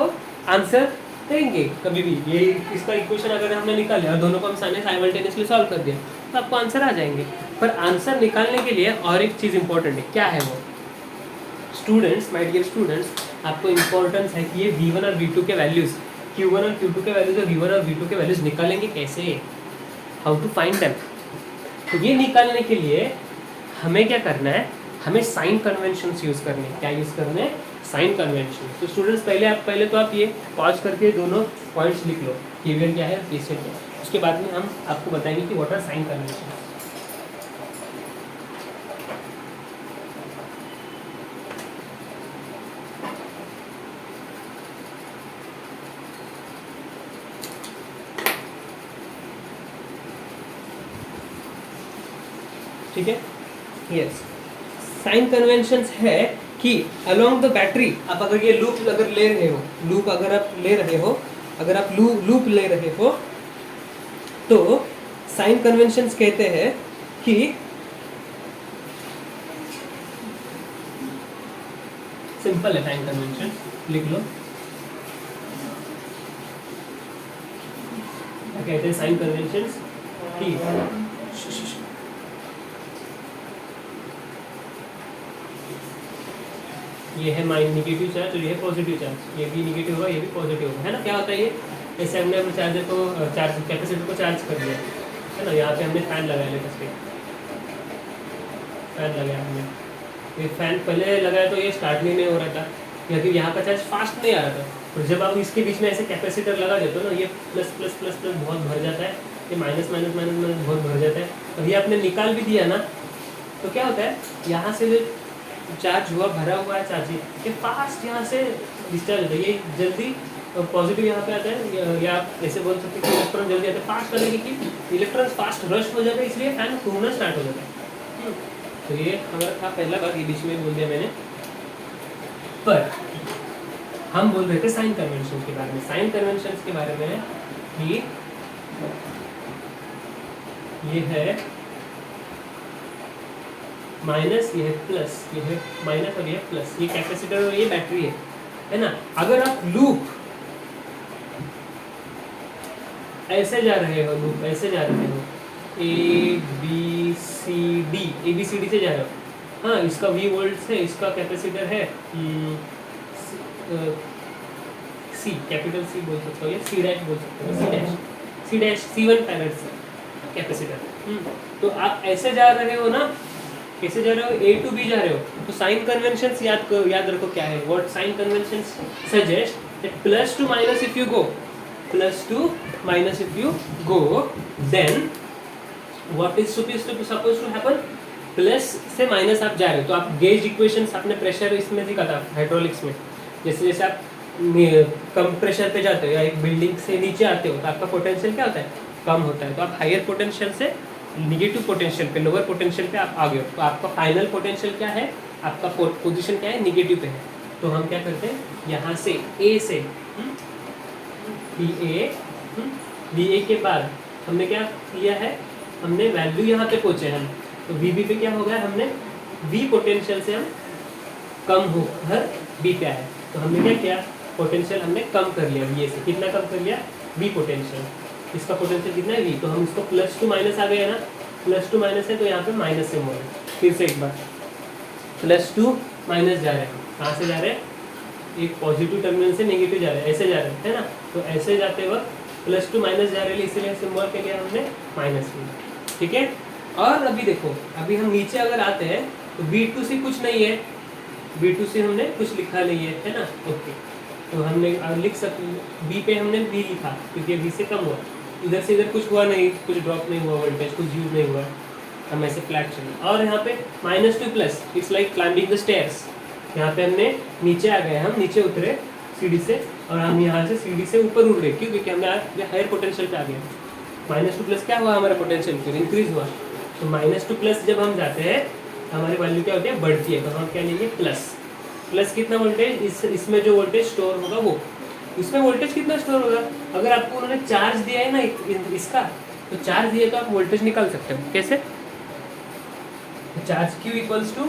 आंसर देंगे कभी भी, ये इसका इक्वेशन अगर हमने निकाले और दोनों को हम साइमल्टेनियसली सॉल्व कर दिया तो आपको आंसर आ जाएंगे। पर आंसर निकालने के लिए और एक चीज़ इंपॉर्टेंट है, क्या है वो, स्टूडेंट्स, माय डियर स्टूडेंट्स, आपको इंपॉर्टेंस है कि ये V1 और V2 के वैल्यूज़, Q1 और Q2 के वैल्यूज़ और V1 और V2 के वैल्यूज़ निकालेंगे कैसे, हाउ टू फाइंड देम। तो ये निकालने के लिए हमें क्या करना है, हमें साइन कन्वेंशंस यूज़ करने हैं। क्या यूज़ करने हैं, साइन कन्वेंशन। तो स्टूडेंट्स पहले तो आप ये पॉज करके दोनों पॉइंट्स लिख लो, केवीएल क्या है, केसीएल क्या है। उसके बाद में हम आपको बताएंगे कि व्हाट आर साइन कन्वेंशन। ठीक है, यस, साइन कन्वेंशंस है कि अलोंग द बैटरी आप अगर ये लूप अगर ले रहे हो, लूप अगर आप ले रहे हो, अगर आप लूप ले रहे हो तो साइन कन्वेंशंस कहते हैं कि सिंपल है, साइन कन्वेंशन लिख लो, कहते हैं साइन कन्वेंशंस कि ये है नेगेटिव चार्ज और ये है पॉजिटिव चार्ज, ये भी नेगेटिव होगा ये भी पॉजिटिव होगा, है ना। क्या होता है ये, जैसे हमने अपने चार्जर को कैपेसिटर को चार्ज कर दिया है ना, यहाँ पे हमने फैन लगाया, लेटेस्ट पे फैन लगाया हमने, ये फैन पहले लगाया तो ये स्टार्ट नहीं हो रहा था क्योंकि यहाँ का चार्ज फास्ट नहीं आ रहा था, और जब आप इसके बीच में ऐसे कैपेसिटर लगा देते हो ना, ये प्लस प्लस प्लस प्लस बहुत भर जाता है, ये माइनस माइनस माइनस माइनस बहुत भर जाता है, और ये आपने निकाल भी दिया ना तो क्या होता है, यहाँ से जो चार्ज हुआ भरा हुआ है चार्जिंग, ये फास्ट यहाँ से डिस्चार्ज होता है, ये जल्दी पॉजिटिव यहाँ पे आता है, या आप ऐसे बोल सकते हैं कि इलेक्ट्रॉन जल्दी आता है, फास्ट करने की इलेक्ट्रॉन फास्ट रश हो जाता है, इसलिए फैन घूमना स्टार्ट हो जाता है। तो ये हमारा था पहला बात, ये बीच में बोल दिया मैंने। पर हम बोल रहे थे साइन कन्वेंशन के बारे में, साइन कन्वेंशन के बारे में कि ये है माइनस, ये है प्लस, ये है माइनस और ये है प्लस, ये कैपेसिटर और ये बैटरी है ना। अगर आप लूप ऐसे जा रहे हो, लूप ऐसे जा रहे हो, ए बी सी डी से जा रहे हो, हाँ इसका V वोल्ट है, इसका कैपेसिटर है C, कैपिटल C बोल सकते हो या C डैश बोल सकते हो, C dash C1 farad capacitor. तो आप ऐसे जा रहे हो ना, कैसे जा रहे हो, A to B जा रहे हो, तो साइन कन्वेंशंस याद रखो क्या है, what sign conventions suggest that plus to minus if you go, plus to minus if you go, then what is suppose to happen, plus से माइनस आप जा रहे हो तो आप गेज इक्वेशंस आपने प्रेशर इसमें दिखा था हाइड्रोलिक्स में, जैसे जैसे आप कम प्रेशर पे जाते हो या एक बिल्डिंग से नीचे आते हो तो आपका पोटेंशियल क्या होता है, कम होता है, तो आप हायर पोटेंशियल से निगेटिव पोटेंशियल पे, लोअर पोटेंशियल पे आप आ गए हो, तो आपका फाइनल पोटेंशियल क्या है, आपका पोजीशन क्या है, निगेटिव पे है। तो हम क्या करते हैं, यहाँ से ए से बी ए के बाद हमने क्या किया है, हमने वैल्यू यहाँ पे पहुँचे हम, तो वी बी पे क्या हो गया, हमने वी पोटेंशियल से हम कम होकर बी पे आए, तो हमने क्या किया, पोटेंशियल हमने कम कर लिया वी ए से, कितना कम कर लिया, वी पोटेंशियल, इसका पोटेंशियल कितना है वी, तो हम इसको प्लस टू माइनस आ गए ना, प्लस टू माइनस है तो यहाँ पे माइनस से मोड़, फिर से एक बार प्लस टू माइनस जा रहे हैं, कहाँ से जा रहे हैं, एक पॉजिटिव टर्मिनल से नेगेटिव जा रहे हैं, ऐसे जा रहे हैं, है ना, तो ऐसे जाते वक्त प्लस टू माइनस जा रहे हैं, इसीलिए सिंबल के लिए हमने माइनस लिया, ठीक है। और अभी देखो, अभी हम नीचे अगर आते हैं तो B2C कुछ नहीं है, B2C हमने कुछ लिखा नहीं है ना, ओके, तो हमने लिख सकते, बी पे हमने बी लिखा क्योंकि बी से कम हुआ, इधर से इधर कुछ हुआ नहीं, कुछ ड्रॉप नहीं हुआ वोल्टेज, कुछ यूज नहीं हुआ, हम ऐसे फ्लैट चले। और यहाँ पे minus two plus, it's like climbing the stairs, यहाँ पे हमने नीचे आ गए, हम नीचे उतरे सीढ़ी से, और हम यहाँ से सीढ़ी से ऊपर उड़ रहे, क्यों, क्योंकि हमने हायर पोटेंशियल पे आ गए। माइनस टू प्लस क्या हुआ, हमारा पोटेंशियल फिर इंक्रीज हुआ, तो माइनस टू प्लस जब हम जाते हैं हमारी वैल्यू क्या होती है, बढ़ती है, तो हम क्या लेंगे, प्लस, प्लस कितना वोल्टेज, इसमें जो वोल्टेज स्टोर होगा वो, इसमें वोल्टेज कितना स्टोर होगा, अगर आपको उन्होंने चार्ज दिया है ना इसका, तो चार्ज दिए तो आप वोल्टेज निकाल सकते हो, कैसे, charge Q equals to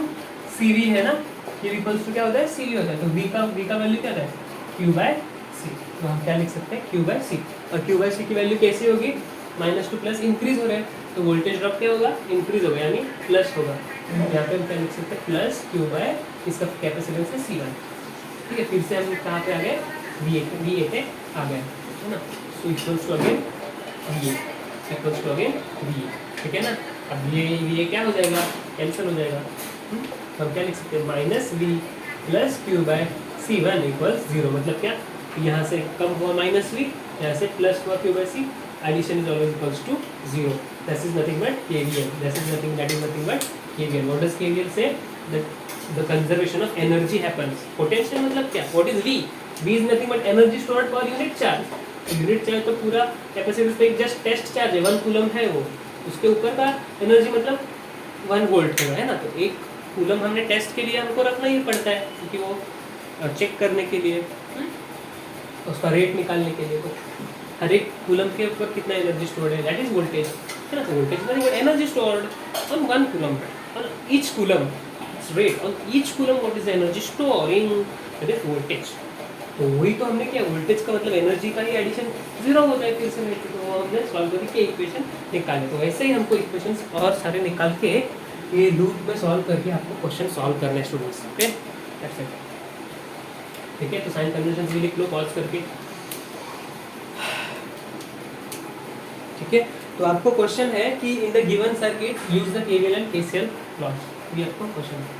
C V है ना, Q इक्वल्स टू क्या होता है, सी वी होता है, तो V का वैल्यू क्या होता है, Q बाय सी, तो हम क्या लिख सकते हैं, Q बाय सी, और Q बाय सी की वैल्यू कैसी होगी, माइनस टू प्लस इंक्रीज हो रहा है, तो वोल्टेज ड्रॉप क्या होगा, इंक्रीज होगा, यानी प्लस होगा, यहाँ पे हम क्या लिख सकते हैं, प्लस Q बाय इसका कैपेसिटेंस है C1, ठीक है। फिर से हम कहाँ पे आ गए, वी ए पे आ गए, है ना, so equals to again V A, equals to again V A, ठीक है ना। अब ये क्या हो जाएगा, कैंसिल हो जाएगा, हम क्या लिख सकते हैं, minus V plus Q by C one equals zero, मतलब क्या, यहाँ से कम हुआ माइनस वी, यहाँ से प्लस हुआ Q by C, addition is always equals to zero, this is nothing but KVL, this is nothing, that is nothing but KVL. What does KVL say, the conservation of energy happens, potential मतलब क्या, what is V, V is nothing but energy stored per unit charge, unit charge तो पूरा capacitor पे एक just test charge है, 1 coulomb है वो, उसके ऊपर का एनर्जी मतलब 1 वोल्ट होगा, है ना, तो 1 कूलम हमने टेस्ट के लिए हमको रखना ही पड़ता है, क्योंकि वो चेक करने के लिए, उसका रेट निकालने के लिए, तो हर एक कूलम के ऊपर कितना एनर्जी स्टोर्ड है, दैट इज वोल्टेज, है ना, तो voltage energy stored on 1 coulomb, on each coulomb rate, on each coulomb what is energy storing, that is voltage. तो वही तो हमने किया, वोल्टेज का मतलब एनर्जी का ही एडिशन जीरो होता है, फिर से तो हमने सॉल्व करके इक्वेशन निकाले, तो वैसे ही हमको इक्वेशंस और सारे निकाल के ये लूप में सॉल्व करके आपको क्वेश्चन सॉल्व करने स्टूडेंट्स, ओके, दैट्स इट, ठीक है। तो साइन कन्वेंशंस भी लिख लो पॉज करके, ठीक है। तो आपको क्वेश्चन है कि in the given circuit use the KVL and KCL loss, ये आपको क्वेश्चन है।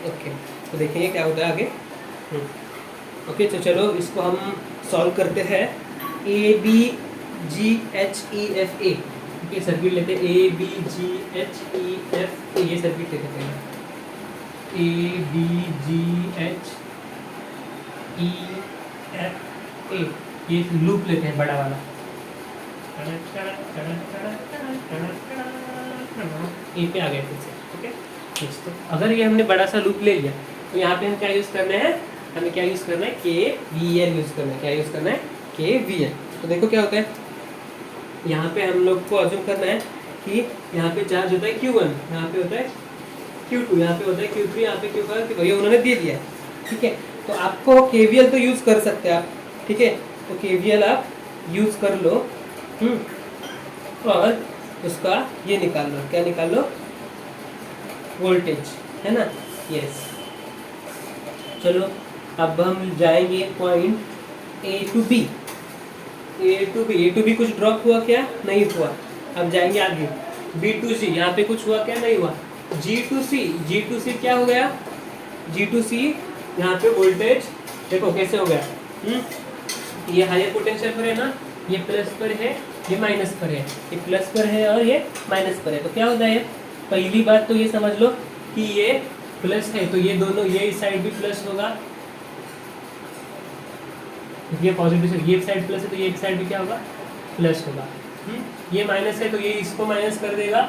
ओके, तो देखेंगे क्या होता है आगे। ओके, तो चलो इसको हम सॉल्व करते हैं। A B G H E F A, okay, circuit लेते हैं, A B G H E F A, ये सर्किट लेते हैं, A B G H E F A, ये लूप लेते हैं बड़ा वाला, ए पे आ गए फिर से, ओके। तो अगर ये हमने बड़ा सा लूप ले लिया, तो यहाँ पे हम क्या यूज़ करना है, हमें क्या यूज़ करना है, के वी एल यूज़ करना है, क्या यूज़ करना है, के वी एल। तो देखो क्या होता है, यहाँ पे हम लोग को अज्यूम करना है कि यहाँ पे चार्ज होता है Q1, यहाँ पे होता है Q2, यहाँ पे होता है Q3, यहाँ पे Q4, ये उन्होंने दे दिया है, ठीक है। तो आपको KVL तो यूज़ कर सकते हैं आप, ठीक है, तो KVL आप यूज़ कर लो, और उसका ये निकाल लो, क्या निकाल लो, वोल्टेज, है ना, यस। चलो अब हम जाएंगे point A to B, A to B कुछ ड्रॉप हुआ क्या, नहीं हुआ। अब जाएंगे आगे, बी टू सी, यहाँ पे कुछ हुआ क्या, नहीं हुआ। जी टू सी क्या हो गया, जी टू सी, यहाँ पे वोल्टेज देखो कैसे हो गया, ये हायर पोटेंशियल पर है ना, ये प्लस पर है, ये माइनस पर है, ये प्लस पर है और ये माइनस पर है, तो क्या होता है, पहली बात तो ये समझ लो कि ये प्लस है, तो ये दोनों, ये इस साइड भी प्लस होगा, ये पॉजिटिव से ये एक साइड प्लस है तो ये एक साइड भी क्या होगा, प्लस होगा। ये माइनस है तो ये इसको माइनस कर देगा,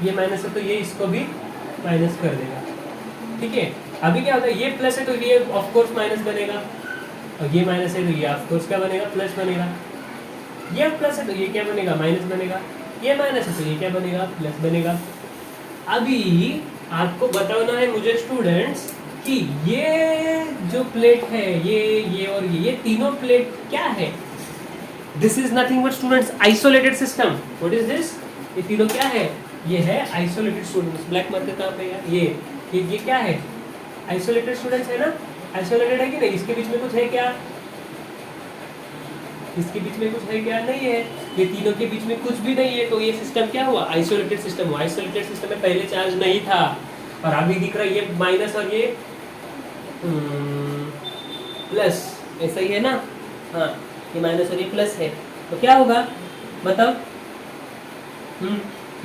ये माइनस है तो ये इसको भी माइनस कर देगा। ठीक है, अभी क्या होता है, ये प्लस है तो ये ऑफ कोर्स माइनस बनेगा, और ये माइनस है तो ये ऑफ कोर्स क्या बनेगा, प्लस बनेगा। ये प्लस है तो ये क्या बनेगा, माइनस बनेगा। ये माइनस है तो ये क्या बनेगा, प्लस बनेगा। अभी आपको बताना है मुझे स्टूडेंट्स कि ये जो प्लेट है, ये और ये तीनों प्लेट क्या है। This is nothing but students isolated system. What is this, ये तीनों क्या है, ये है आइसोलेटेड स्टूडेंट्स। ब्लैक मार्कर कहाँ पे है, ये क्या है, आइसोलेटेड स्टूडेंट्स है ना, आइसोलेटेड है कि नहीं, इसके बीच में कुछ है क्या, इसके बीच में कुछ है क्या, नहीं है। ये तीनों के बीच में कुछ भी नहीं है, तो ये सिस्टम क्या हुआ, आइसोलेटेड सिस्टम हुआ। आइसोलेटेड सिस्टम में पहले चार्ज नहीं था और अभी दिख रहा है ये माइनस और ये प्लस, ऐसा ही है ना। हाँ, ये माइनस और ये प्लस है, तो क्या होगा बताओ।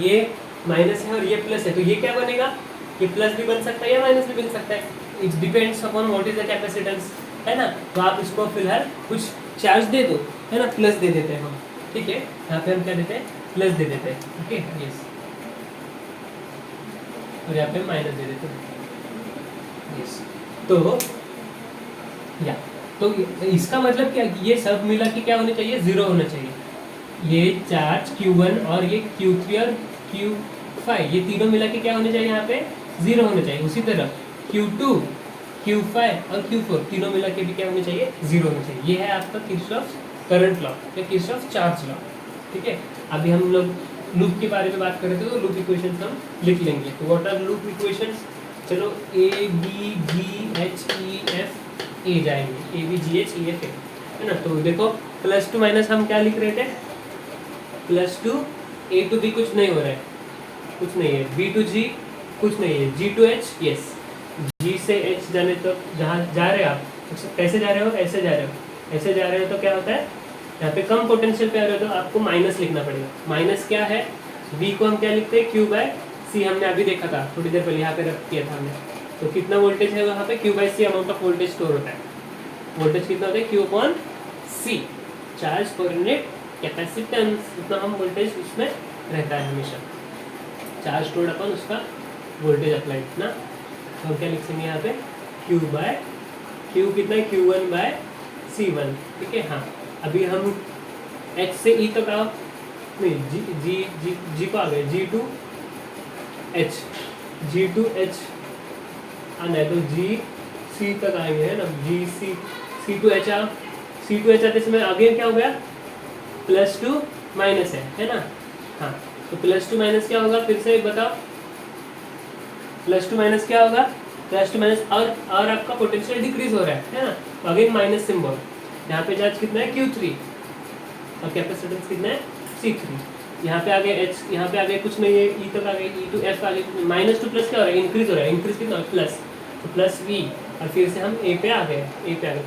ये माइनस है और ये प्लस है, तो ये क्या बनेगा, ये प्लस भी बन सकता है या माइनस भी बन सकता है। It depends upon what is the capacitance, है ना। तो आप इसको फिलहाल कुछ चार्ज दे दो, है ना, प्लस दे देते हैं हम। ठीक है, यहाँ पे हम क्या देते हैं, प्लस दे देते हैं। ओके, यस, और यहाँ पे माइनस दे देते हैं। यस, तो या तो इसका मतलब क्या, ये सब मिला के क्या होना चाहिए, जीरो होना चाहिए। ये चार्ज Q1 और ये Q3 और Q5 ये तीनों मिला के क्या होने चाहिए, यहाँ पे जीरो होना चाहिए। उसी तरह Q2, Q5 और Q4 तीनों मिला के भी क्या होने चाहिए, जीरो होना चाहिए। ये है आपका किरचॉफ करंट लॉ या किरचॉफ चार्ज लॉ। ठीक है, अभी हम लोग लूप के बारे में बात कर रहे थे, तो लूप इक्वेशंस हम लिख लेंगे। तो व्हाट आर लूप इक्वेशंस, चलो A B G H E F A जाएंगे, A B G H E F A, है ना। तो देखो प्लस टू माइनस हम क्या लिख रहे थे, plus two A to B कुछ नहीं हो रहा है, कुछ नहीं है, B टू G कुछ नहीं है, G to H yes, G से H जाने तो जहाँ जा रहे हो आप, कैसे जा रहे हो, ऐसे जा रहे हो, ऐसे जा रहे हो तो क्या होता है, यहाँ पे कम पोटेंशियल पे आ रहे हो तो आपको माइनस लिखना पड़ेगा। माइनस क्या है, B को हम क्या लिखते हैं, Q/C, हमने अभी देखा था थोड़ी देर पहले, यहाँ पे रख किया था हमने। तो कितना वोल्टेज है वहाँ पे, Q/C amount of voltage store होता है। वोल्टेज कितना होता है, Q/C, charge per unit capacitance, इतना हम वोल्टेज उसमें रहता है हमेशा, चार्ज स्टोर्ड अपन उसका वोल्टेज अप्लाइड ना। तो हम क्या लिख सकते हैं यहाँ पे, Q कितना है, Q1/C1। ठीक है, हाँ अभी हम H से E तक आओ, नहीं G को आ गए, G टू H आना है, तो G/C तक आएंगे, है ना, C टू H आओ, C टू H आते समय आगे क्या हो गया, प्लस टू माइनस है ना। हाँ, तो प्लस टू माइनस क्या होगा, फिर से बताओ, प्लस टू माइनस क्या होगा, प्लस टू माइनस और आपका पोटेंशियल डिक्रीज हो रहा है ना, तो अगेन माइनस सिंबल। यहाँ पे चार्ज कितना है, Q3, और कैपेसिटेंस कितना है, C3। यहाँ पे आगे H, यहाँ पे आगे कुछ नहीं है, E तक आगे, E टू F आगे, माइनस टू प्लस क्या हो रहा है, इंक्रीज हो रहा है, इंक्रीज कितना प्लस, तो प्लस V, और फिर से हम A पे आ गए,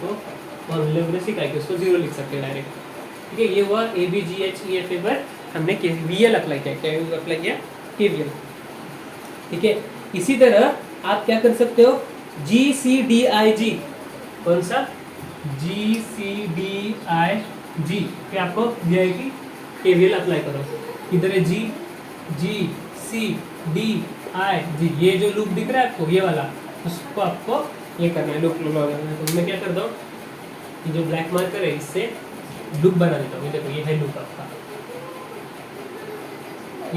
तो हम लोगों ने सीखा कि उसको जीरो लिख सकते हैं डायरेक्ट। ठीक है, ये हुआ A B G H E F A पर हमने KVL अप्लाई किया, क्या अप्लाई किया, KVL। ठीक है, इसी तरह आप क्या कर सकते हो, G C D I G, कौन सा, G C D I G पे आपको दिया है कि KVL अप्लाई करो। इधर है G C D I G, ये जो लूप दिख रहा है आपको, ये वाला, उसको आपको ये करना है, लूप लगाना है। तो मैं क्या करता हूँ, ये जो ब्लैक मार्कर है इससे लूप बना देता हूँ। देखो ये है लूप आपका,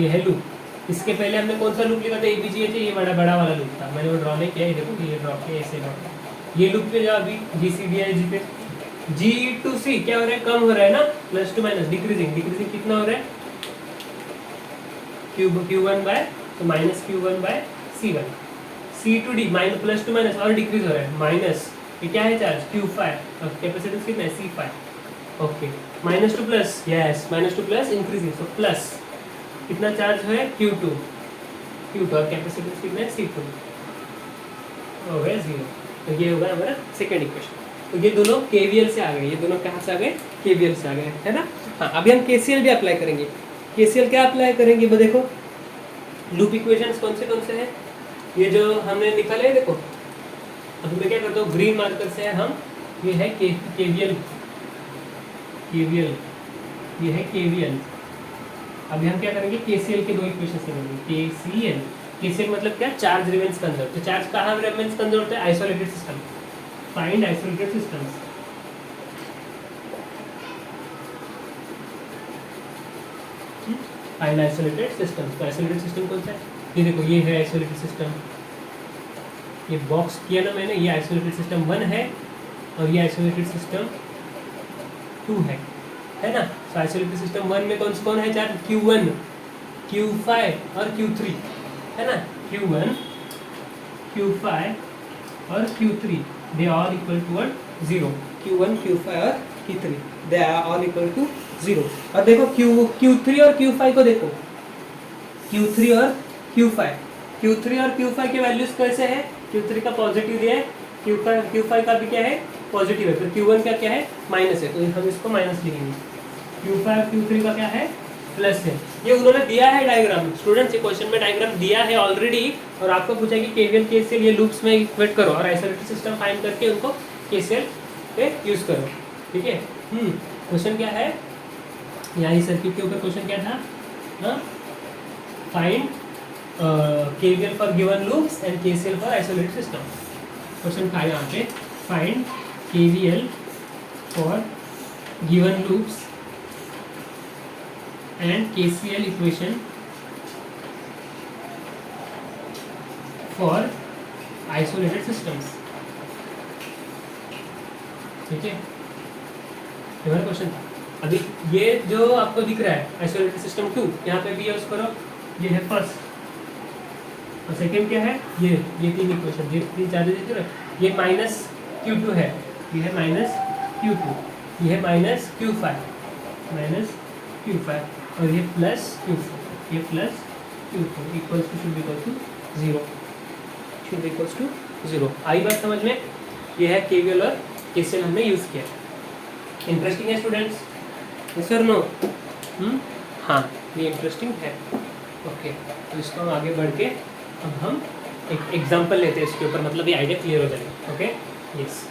ये है लूप। इसके पहले हमने कौन सा लूप लिखा था, ABGH, ये बड़ा वाला लूप था, मैंने वो ड्रॉ नहीं किया, ये देखो ये ड्रॉ किया, ऐसे ड्रॉ किया। ये लूप पे जाओ अभी, GCDIG पे, G to C क्या हो रहा है, कम हो रहा है ना, प्लस टू माइनस, डिक्रीजिंग कितना हो रहा है, Q1 तो minus Q1/C1। C to D minus, plus to minus और डिक्रीज हो रहा है, माइनस, ये क्या है चार्ज, Q5, और कैपेसिटेंस कितना है, C5। Okay, minus two plus, yes, minus two plus increasing, तो प्लस कितना चार्ज है, Q2, और कैपेसिटेंस कितना है, C2, हो गया जीरो। तो ये होगा हमारा सेकेंड इक्वेशन। तो ये दोनों KVL से आ गए, ये दोनों कहाँ से आ गए, KVL से आ गए, है ना। हाँ, अभी हम KCL भी अप्लाई करेंगे। KCL क्या अप्लाई करेंगे, वो देखो लूप इक्वेशंस कौन से हैं, ये जो हमने निकाले, देखो अभी मैं क्या करता हूँ, ग्रीन मार्कर से हम ये है केवीएल, ये है केवीएल। अभी हम क्या करेंगे, केसीएल के दो इक्वेशन करेंगे। केसीएल मतलब क्या, चार्ज रिमेन्स कंजर्व। तो चार्ज कहाँ रिमेन्स कंजर्व होता है, isolated system. Find isolated systems. Find isolated systems. तो आइसोलेटेड सिस्टम कौन सा है, ये देखो, ये है आइसोलेटेड सिस्टम। ये बॉक्स किया ना मैंने, ये आइसोलेटेड सिस्टम 1 है और ये आइसोलेटेड सिस्टम 2 है ना। तो आइसोलेटेड सिस्टम 1 में कौन है चार्ज, Q1, Q5 और Q3 है ना। Q1, Q5 और Q3 they all equal to 0। Q1, Q5 और Q3 they are all equal to 0। और देखो Q3 और Q5 को देखो, Q3 और Q5 के वैल्यूज कैसे है, Q3 का पॉजिटिव दिया है, Q5 का भी क्या है, पॉजिटिव है। तो Q1 का क्या है, माइनस है, तो हम इसको माइनस लिखेंगे। Q5 Q3 का क्या है, प्लस है। ये उन्होंने दिया है डायग्राम, स्टूडेंट्स ये क्वेश्चन में डायग्राम दिया है ऑलरेडी, और आपको पूछा कि केवीएल केसीएल ये लूप्स में इक्वेट करो और आइसोलेटेड सिस्टम फाइंड करके उनको केसीएल पे यूज करो, ठीक है। क्वेश्चन क्या है, यहाँ इस सर्किट के ऊपर क्वेश्चन क्या था, find KVL for given loops and KCL for isolated system. Question था यहाँ पे, find KVL for given loops and KCL equation for isolated systems, ठीक है। ये हमारा क्वेश्चन था। अभी ये जो आपको दिख रहा है आइसोलेटेड सिस्टम 2, यहाँ पे भी यूज करो, ये है फर्स्ट और सेकेंड क्या है, ये तीन इक्वेशन, ये तीन चार्जेस दिख रहे हैं। ये माइनस Q2 है, ये है माइनस Q2, ये है माइनस Q5 और ये प्लस Q4, ये plus Q4 equals to should equal to 0, should equals to 0। आई बात समझ में, ये है KVL और KCL हमने यूज़ किया। इंटरेस्टिंग है स्टूडेंट्स, सर नो, हाँ ये इंटरेस्टिंग है, ओके। तो इसको हम आगे बढ़ के अब हम एक एग्जांपल लेते हैं इसके ऊपर, मतलब ये आइडिया क्लियर हो जाएगा, ओके। यस,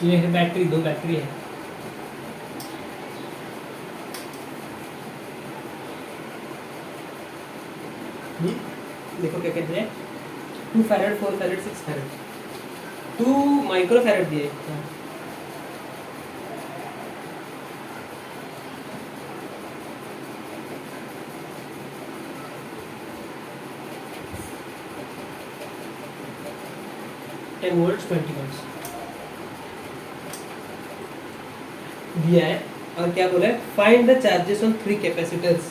ये है बैटरी, 2 बैटरी है। देखो क्या कहते हैं, 2 farad, 4 farad, 6 farad, 2 micro farad दिए। 10 वोल्ट्स 20 वोल्ट्स दिया है, और क्या बोला है, find the charges on 3 capacitors.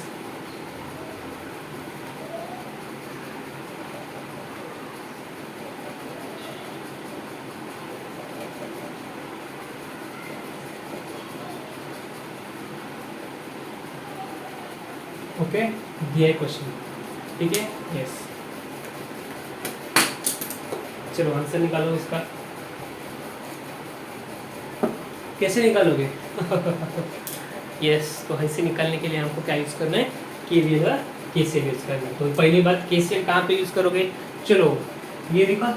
Okay, दिया है क्वेश्चन, ठीक है। यस, चलो आंसर निकालो इसका। कैसे निकालोगे? यस, तो ऐसे निकालने के लिए हमको क्या यूज़ करना है, KVL और KCL यूज़ करना है। तो पहली बात, KCL कहाँ पे यूज़ करोगे, चलो ये देखो,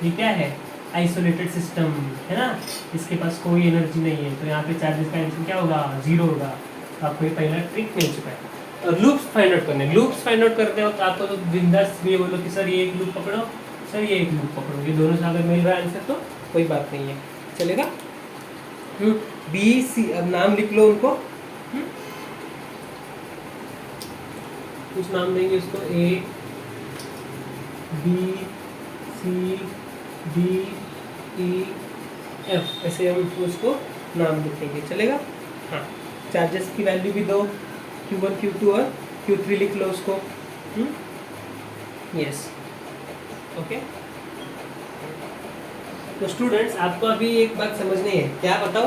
ये क्या है, आइसोलेटेड सिस्टम है ना, इसके पास कोई एनर्जी नहीं है, तो यहाँ पे चार्जेस का एडिशन क्या होगा, 0 होगा। तो आपको ये पहला ट्रिक मिल चुका है। और लूप्स फाइंड आउट करने, लूप्स फाइंड आउट करते हो तो आपको तो बिंदास ये बोलो कि सर ये एक लूप पकड़ो, सर ये एक लूप पकड़ो, ये दोनों से अगर मिल रहा है आंसर तो कोई बात नहीं है, चलेगा। BC, अब नाम लिख लो उनको, कुछ नाम देंगे उसको, A B C D E F ऐसे हम उसको नाम लिखेंगे, चलेगा? हाँ, चार्जेस की वैल्यू भी दो, Q1 Q2 और Q3 लिख लो उसको। Yes, okay. तो स्टूडेंट्स आपको अभी एक बात समझनी है, क्या बताओ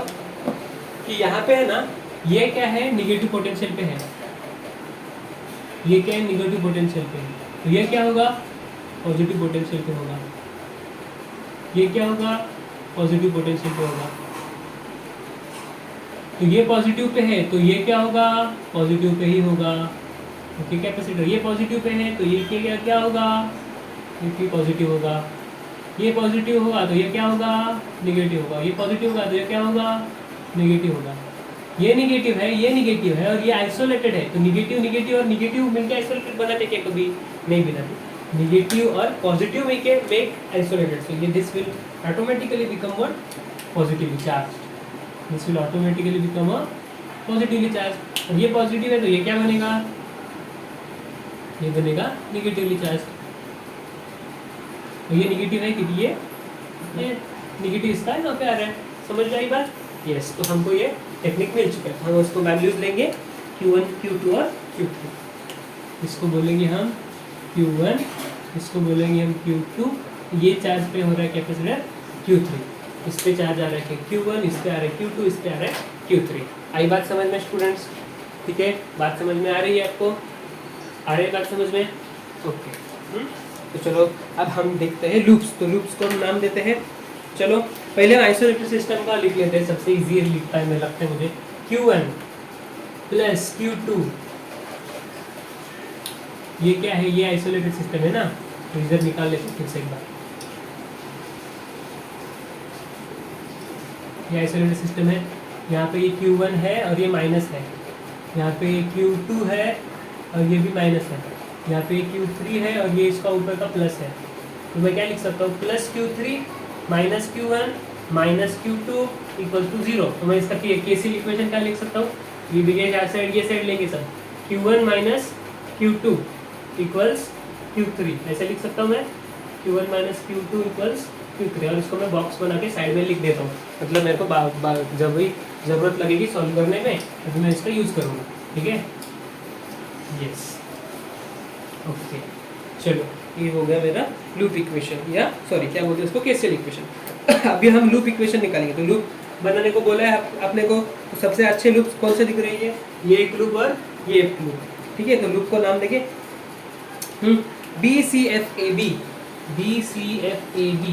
कि यहाँ पे है ना, ये क्या है, निगेटिव पोटेंशियल पे है, ये क्या है, निगेटिव पोटेंशियल पे है, तो ये क्या होगा, पॉजिटिव पोटेंशियल पे होगा, ये क्या होगा, पॉजिटिव पोटेंशियल पे होगा, तो ये पॉजिटिव पे है तो ये क्या होगा, पॉजिटिव पे ही होगा। ओके, कैपेसिटर ये पॉजिटिव पे है तो ये क्या क्या होगा, ये पॉजिटिव होगा, ये पॉजिटिव होगा तो ये क्या होगा, निगेटिव होगा, ये पॉजिटिव होगा तो ये क्या होगा, निगेटिव होगा। ये निगेटिव है, ये निगेटिव है और ये आइसोलेटेड है, तो निगेटिव निगेटिव और निगेटिव मिलकर आइसोलेटेड बनाते क्या, कभी नहीं बनाते। निगेटिव और पॉजिटिव मिलके मेक आइसोलेटेड, सो ये this will automatically become what, positively charge, this will automatically become a positively charge. और ये पॉजिटिव है तो ये क्या बनेगा, ये बनेगा निगेटिवली चार्ज। तो ये निगेटिव है क्योंकि ये निगेटिव इसका है, यहाँ पे आ रहा है, समझ में आई बात? यस, तो हमको ये टेक्निक मिल चुका है, हम उसको वैल्यूज लेंगे Q1 Q2 और Q3, इसको बोलेंगे हम Q1, इसको बोलेंगे हम Q2, ये चार्ज पे हो रहा है कैपेसिटर Q3, इस पे चार्ज आ रहा है Q1, इस पे आ रहा है Q2, इस पे आ रहा है Q3। आई बात समझ में स्टूडेंट्स? ठीक है, बात समझ में आ रही है आपको, आ रही है बात समझ में? ओके। तो चलो अब हम देखते हैं लूप्स, तो लूप्स को हम नाम देते हैं। चलो पहले आइसोलेटेड सिस्टम का लिख लेते हैं, सबसे इजी लिखता है, मैं लगता है मुझे, Q1 प्लस Q2, ये क्या है, ये आइसोलेटेड सिस्टम है ना, तो इधर निकाल लेते हैं फिर से एक बार, ये आइसोलेटेड सिस्टम है, यहाँ पे ये Q1 है और ये माइनस है, यहाँ पे ये Q2 है और ये भी माइनस है, यहाँ पे Q3 है और ये इसका ऊपर का प्लस है, तो मैं क्या लिख सकता हूँ, plus Q3 minus Q1 minus Q2 equal to 0। तो मैं इसका केसीएल इक्वेशन क्या लिख सकता हूँ, ये साइड लेंगे सब, Q1 minus Q2 equals Q3, ऐसे लिख सकता हूँ मैं, Q1 minus Q2 equals Q3, और इसको मैं बॉक्स बना के साइड में लिख देता हूँ, मतलब मेरे को जब भी ज़रूरत लगेगी सॉल्व करने में तो मैं इसका यूज़ करूँगा, ठीक है? Yes, okay. चलो ये हो गया मेरा लूप इक्वेशन, या सॉरी क्या बोलते हैं उसको, केसीएल इक्वेशन। अभी हम लूप इक्वेशन निकालेंगे, तो लूप बनाने को बोला है अपने को, तो सबसे अच्छे लूप कौन से दिख रही है, ये एक लूप और ये एक लूप, ठीक है? तो लूप को नाम देंगे BCFAB, BCFAB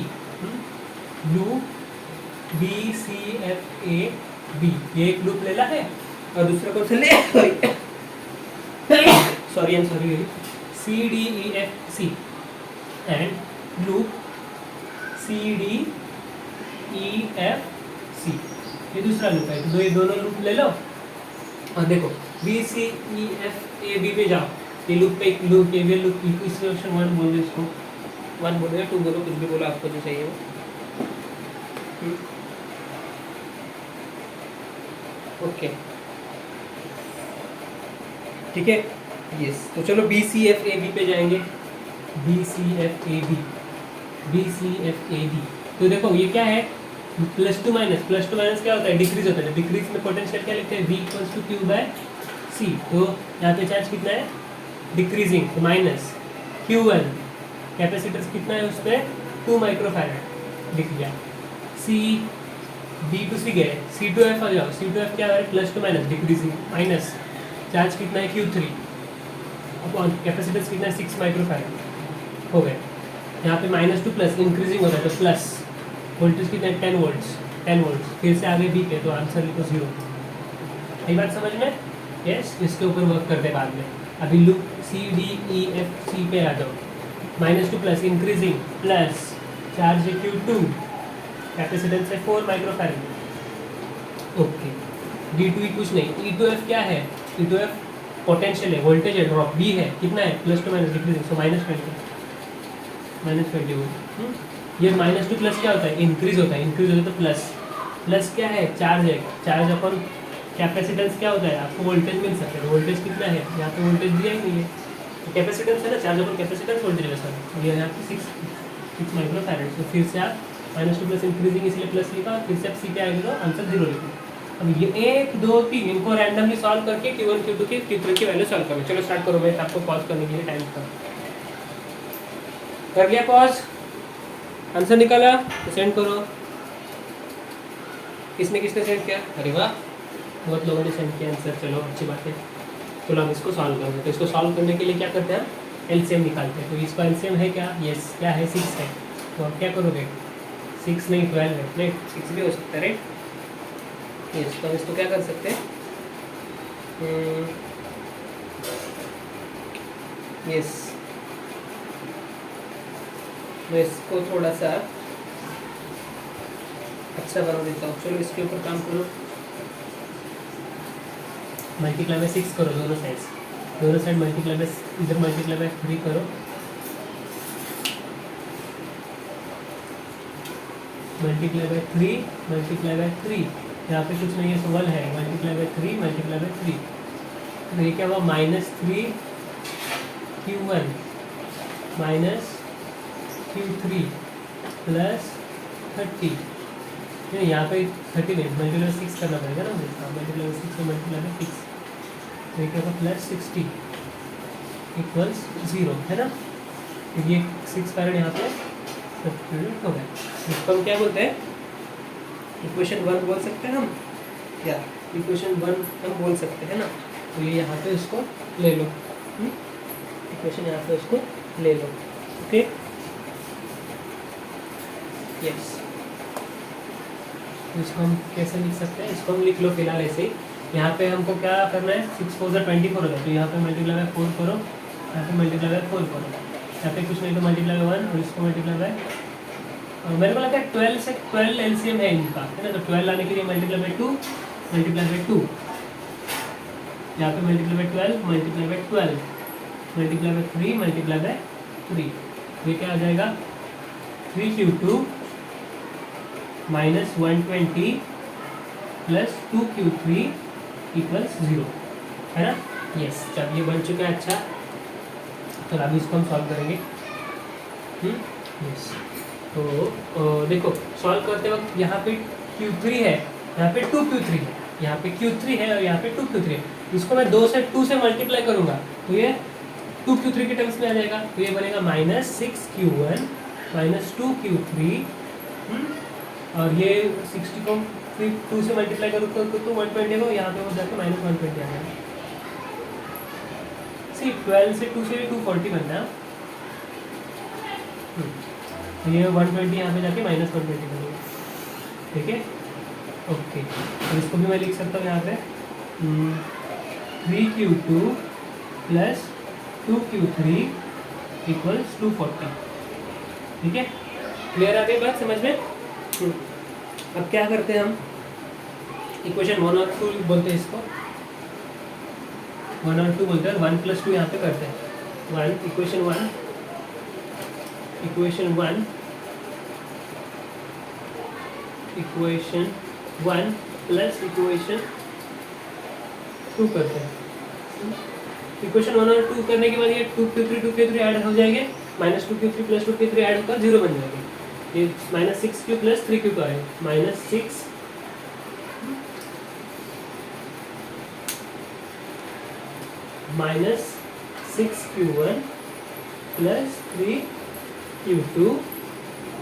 लूप, BCFAB, ये एक लूप लेना है, और दूसरा कौन सा ले, sorry CDEFC and loop CDEFC, ये दूसरा लूप है, तो ये दोनों लूप ले लो, और देखो BCEFAB पे जाओ, ये लूप पे एक लूप, ये लूप इक्वेशन 1 बोल दो, इसको 1 बोलो या 2 बोलो, कुछ भी बोलो आपको जो चाहिए वो। ओके, ठीक है, यस। तो चलो BCFAB पे जाएंगे, BCFAB, तो देखो ये क्या है, प्लस टू माइनस क्या होता है, डिक्रीज होता है, डिक्रीज में पोटेंशियल क्या लिखते हैं, V equals to Q by C, तो यहाँ पे चार्ज कितना है, डिक्रीजिंग, तो माइनस Q1, कैपेसिटर कितना है उस पर 2 माइक्रोफैरड लिख लिया, C B टू C गए, C टू F आ जाओ, C टू F क्या है, plus to minus decreasing, minus charge कितना है Q3 अपॉन कैपेसिटेंस कितना है 6 माइक्रोफैरड हो गए, यहाँ पे माइनस टू प्लस इंक्रीजिंग होता है तो प्लस, वोल्टेज कितना है 10 वोल्ट्स, फिर से आगे भी है तो आंसर लिखो 0। यही बात समझ में? यस, इसके ऊपर वर्क करते हैं बाद में। अभी लूप CDEFC पे आ जाओ, minus two plus increasing, plus charge है Q2, कैपेसिटेंस है 4 माइक्रोफैरड, ओके। D2 कुछ नहीं, E2F क्या है, E2F पोटेंशियल है, वोल्टेज है, ड्रॉप B है, कितना है, plus to minus decreasing, so -20 volt. ये माइनस टू प्लस क्या होता है, इंक्रीज होता है तो प्लस क्या है, चार्ज है, चार्ज अपन कैपेसिटेंस क्या होता है, आपको वोल्टेज मिल सकता है, वोल्टेज कितना है, यहाँ पे वोल्टेज दिया ही नहीं है, तो कैपेसिटेंस है ना, चार्ज अपन कैपेसिटेंस वोल्टेज है सर, ये यहाँ पे 6 माइक्रोफैरड, तो फिर से आप -2 प्लस इंक्रीजिंग इसलिए प्लस लिखा, फिर से अब सी पे आएगा तो आंसर 0 लिखना। अब ये 1 2 3 इनको रैंडमली सॉल्व करके Q1 Q2 की Q3 की वैल्यू सॉल्व करो। चलो स्टार्ट करो, मैं आपको पॉज करने के लिए टाइम कर गया पॉज। आंसर निकाला तो सेंड करो। किसने किसने सेंड किया? अरे वाह, बहुत लोगों ने सेंड किया आंसर। चलो अच्छी बात है। चलो हम इसको सॉल्व करेंगे। तो इसको सॉल्व करने के लिए क्या करते हैं? एलसीएम निकालते हैं। तो इसका एलसीएम है क्या? यस, क्या है? 6 है। तो आप क्या करोगे? 6 नहीं 12 है, राइट? 6 भी हो सकता है, राइट? यस, तो हम इसको क्या कर सकते हैं? यस, मैं इसको थोड़ा सा अच्छा बना देता हूँ। चलो इसके ऊपर काम करो। मल्टीप्लाई में 6 करो दोनों साइड मल्टीप्लाई में, इधर मल्टीप्लाई में 3 करो, मल्टीप्लाई बाय 3 मल्टीप्लाई बाय 3, यहाँ पे कुछ नहीं है तो 1 है, मल्टीप्लाई बाय 3 मल्टीप्लाई बाय 3, तो ये क्या हुआ? -3 Q1 माइनस Q3 प्लस 30। नहीं, यहाँ पे 30 नहीं, मल्टीप्लाई 6 करना पड़ेगा ना मुझे। हाँ, मल्टीप्लाई 6 मल्टीप्लाई बाय 6, तो ये क्या होगा? +60 इक्वल्स 0, है ना? तो ये 6 कारण यहाँ पे सब्स्टिट्यूट हो गया। इसको हम क्या बोलते हैं? इक्वेशन 1 बोल सकते हैं हम, क्या इक्वेशन 1 हम बोल सकते हैं ना? तो ये यहाँ पे इसको ले लो, इक्वेशन यहाँ पे इसको ले लो, ओके? यस, तो इसको हम कैसे लिख सकते हैं? इसको हम लिख लो फिलहाल ऐसे ही। यहाँ पे हमको क्या करना है? 6 4 24 हो गया, तो यहाँ पे मल्टीप्लाई बाय 4 करो, यहाँ पे मल्टीप्लाई बाय 4 करो, यहाँ पे कुछ नहीं तो मल्टीप्लाई बाय 1 और इसको मल्टीप्लाई बाय, मेरे को लगता है 12 से 12 एलसीएम है इनका, है ना? तो 12 लाने के लिए मल्टीप्लाई बाय 2 मल्टीप्लाई बाय 2, यहाँ पे multiply by 12 multiply by 12 multiply by 3 multiply by 3, ये क्या आ जाएगा? 3Q2 minus 120 plus 2Q3 equals 0, है ना? यस, जब ये बन चुका है। अच्छा, तो अभी इसको हम सॉल्व करेंगे। यस, तो देखो सॉल्व करते वक्त यहाँ पे Q3 है, यहाँ पे 2Q3 है, यहाँ पे Q3 है और यहाँ पे 2Q3 है। इसको मैं 2 से मल्टीप्लाई करूँगा तो ये 2Q3 के टर्म्स में आ जाएगा, तो ये बनेगा -6Q1 माइनस 2Q3, और ये 60 को फिर 2 से मल्टीप्लाई करूँ तो 120 को यहाँ पे हो जाकर -120 आ जाएगा। सी 12 से 2 से 240 बनता है। ये 120 यहाँ पे जाके -120 बनेगा, ठीक है? ओके, तो इसको भी मैं लिख सकता हूँ यहाँ पे 3Q2 प्लस 2Q3 इक्वल्स 240, ठीक है? क्लियर आ गई बात समझ में? अब क्या करते हैं हम? इक्वेशन 1 और 2 बोलते हैं इसको, 1 और 2 बोलते हैं, 1 + 2 यहाँ पे करते हैं। 1 इक्वेशन 1 इक्वेशन 1 प्लस इक्वेशन 2 करते हैं। इक्वेशन 1 और 2 करने के बाद ये 2Q3 ऐड हो जाएंगे, -2Q3 प्लस 2Q3 ऐड होकर 0 बन जाएंगे। ये -6Q प्लस 3Q का है, -6 -6Q1 प्लस 3Q2,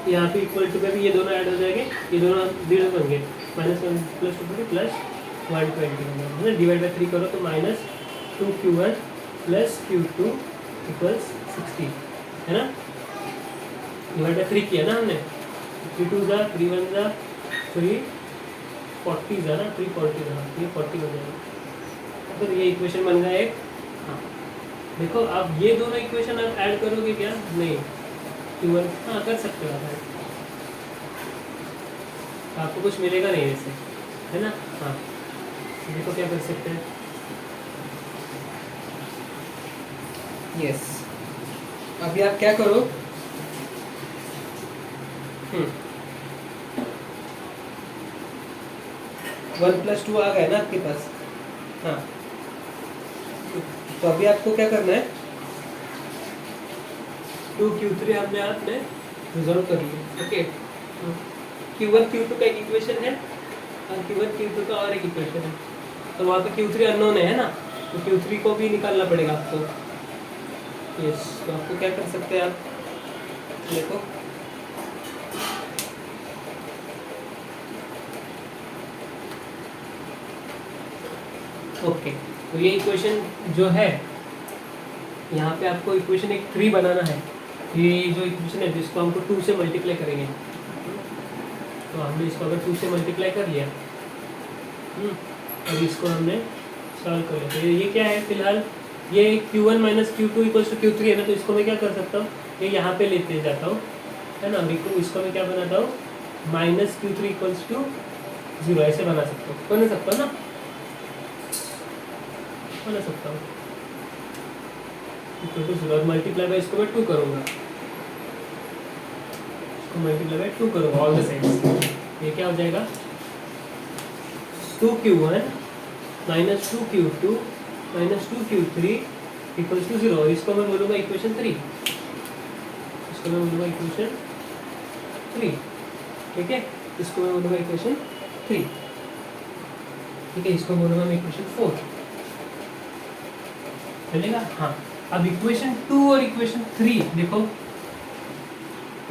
यहाँ पे इक्वल टू पे भी ये दोनों ऐड हो जाएंगे, ये दोनों 0 बन गए, -1 प्लस 2 प्लस 120 डिवाइड बाई 3 करो तो -2Q1 प्लस Q2 इक्वल्स 60, है ना? डिवाइड बाई 3 किया ना हमने, 3 2 जा 3 1 जा 340 जा ना, 340 जा, ये 40 बन जाएगा। तो ये इक्वेशन बन गया एक। हाँ देखो, अब ये दोनों इक्वेशन आप ऐड करोगे क्या? नहीं, Q1 हाँ कर सकते हो आप ऐड, आपको कुछ मिलेगा नहीं वैसे, है ना? हाँ देखो क्या कर सकते हैं। यस, अभी आप क्या करो, 1 + 2 आ गया ना आपके पास? हाँ, तो अभी आपको क्या करना है? 2Q3 आपने रिजॉल्व कर लिया, ओके? Q1 Q2 का एक इक्वेशन है और Q1 Q2 का और एक इक्वेशन है, तो वहाँ पे Q3 अननोन है ना, तो Q3 को भी निकालना पड़ेगा आपको। यस, तो आपको क्या कर सकते हैं आप, देखो ओके, तो ये इक्वेशन जो है यहाँ पे आपको इक्वेशन एक 3 बनाना है। ये जो इक्वेशन है जिसको हमको 2 से मल्टीप्लाई करेंगे, तो हमने इसको अगर 2 से मल्टीप्लाई कर लिया और इसको हमने सॉल्व कर लिया, तो ये क्या है फिलहाल, ये Q1 minus Q2 equals to Q3 है ना, तो इसको मैं क्या कर सकता हूँ, ये यहाँ पे लेते जाता हूँ है ना, इसको मैं क्या बनाता हूँ, माइनस Q3 इक्वल्स टू 0 ऐसे बना सकता हूँ, बना सकता हूँ ना, बना सकता हूँ इक्वल टू 0 और मल्टीप्लाई बाय इसको मैं 2 करूँगा, इसको मल्टीप्लाई बाय 2 करूँगा ऑल द साइड्स, ये क्या हो जाएगा 2Q1 minus 2Q2 minus 2Q3 equals to 0, इसको मैं बोलूँगा इक्वेशन 3, इसको मैं बोलूँगा इक्वेशन 3, ठीक है, इसको मैं बोलूँगा इक्वेशन 3, ठीक है, इसको बोलूँगा मैं इक्वेशन 4, चलेगा। हाँ, अब इक्वेशन 2 और इक्वेशन 3 देखो,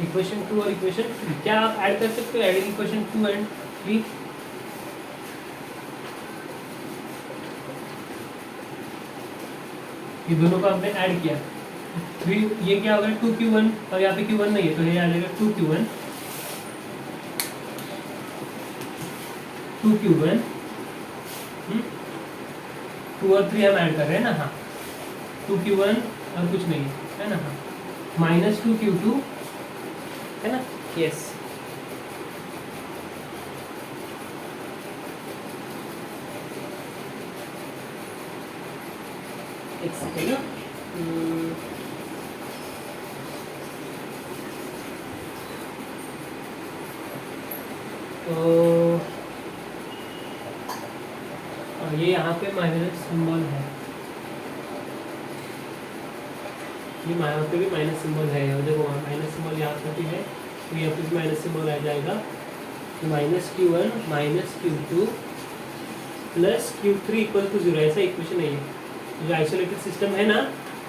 इक्वेशन 2 और इक्वेशन 3 क्या आप ऐड कर सकते हो, एडिंग इक्वेशन 2 एंड 3, ये दोनों को हमने ऐड किया, 3 ये क्या होगा 2Q1 और यहाँ पे Q1 नहीं है, तो ये आ जाएगा 2Q1 2 और 3 हम ऐड कर रहे हैं ना, हाँ 2Q1 और कुछ नहीं है ना, हाँ माइनस 2Q2 है ना, यस एक सेकेंड ना, तो ये यहाँ पे माइनस सिंबल है, ये यहाँ पे भी माइनस सिंबल है, और देखो माइनस सिंबल यहाँ पे भी है, तो यहाँ पे भी माइनस सिंबल आ जाएगा, तो minus Q1 minus Q2 plus Q3 equal to 0, ऐसा इक्वेशन है ये जो आइसोलेटेड सिस्टम है ना,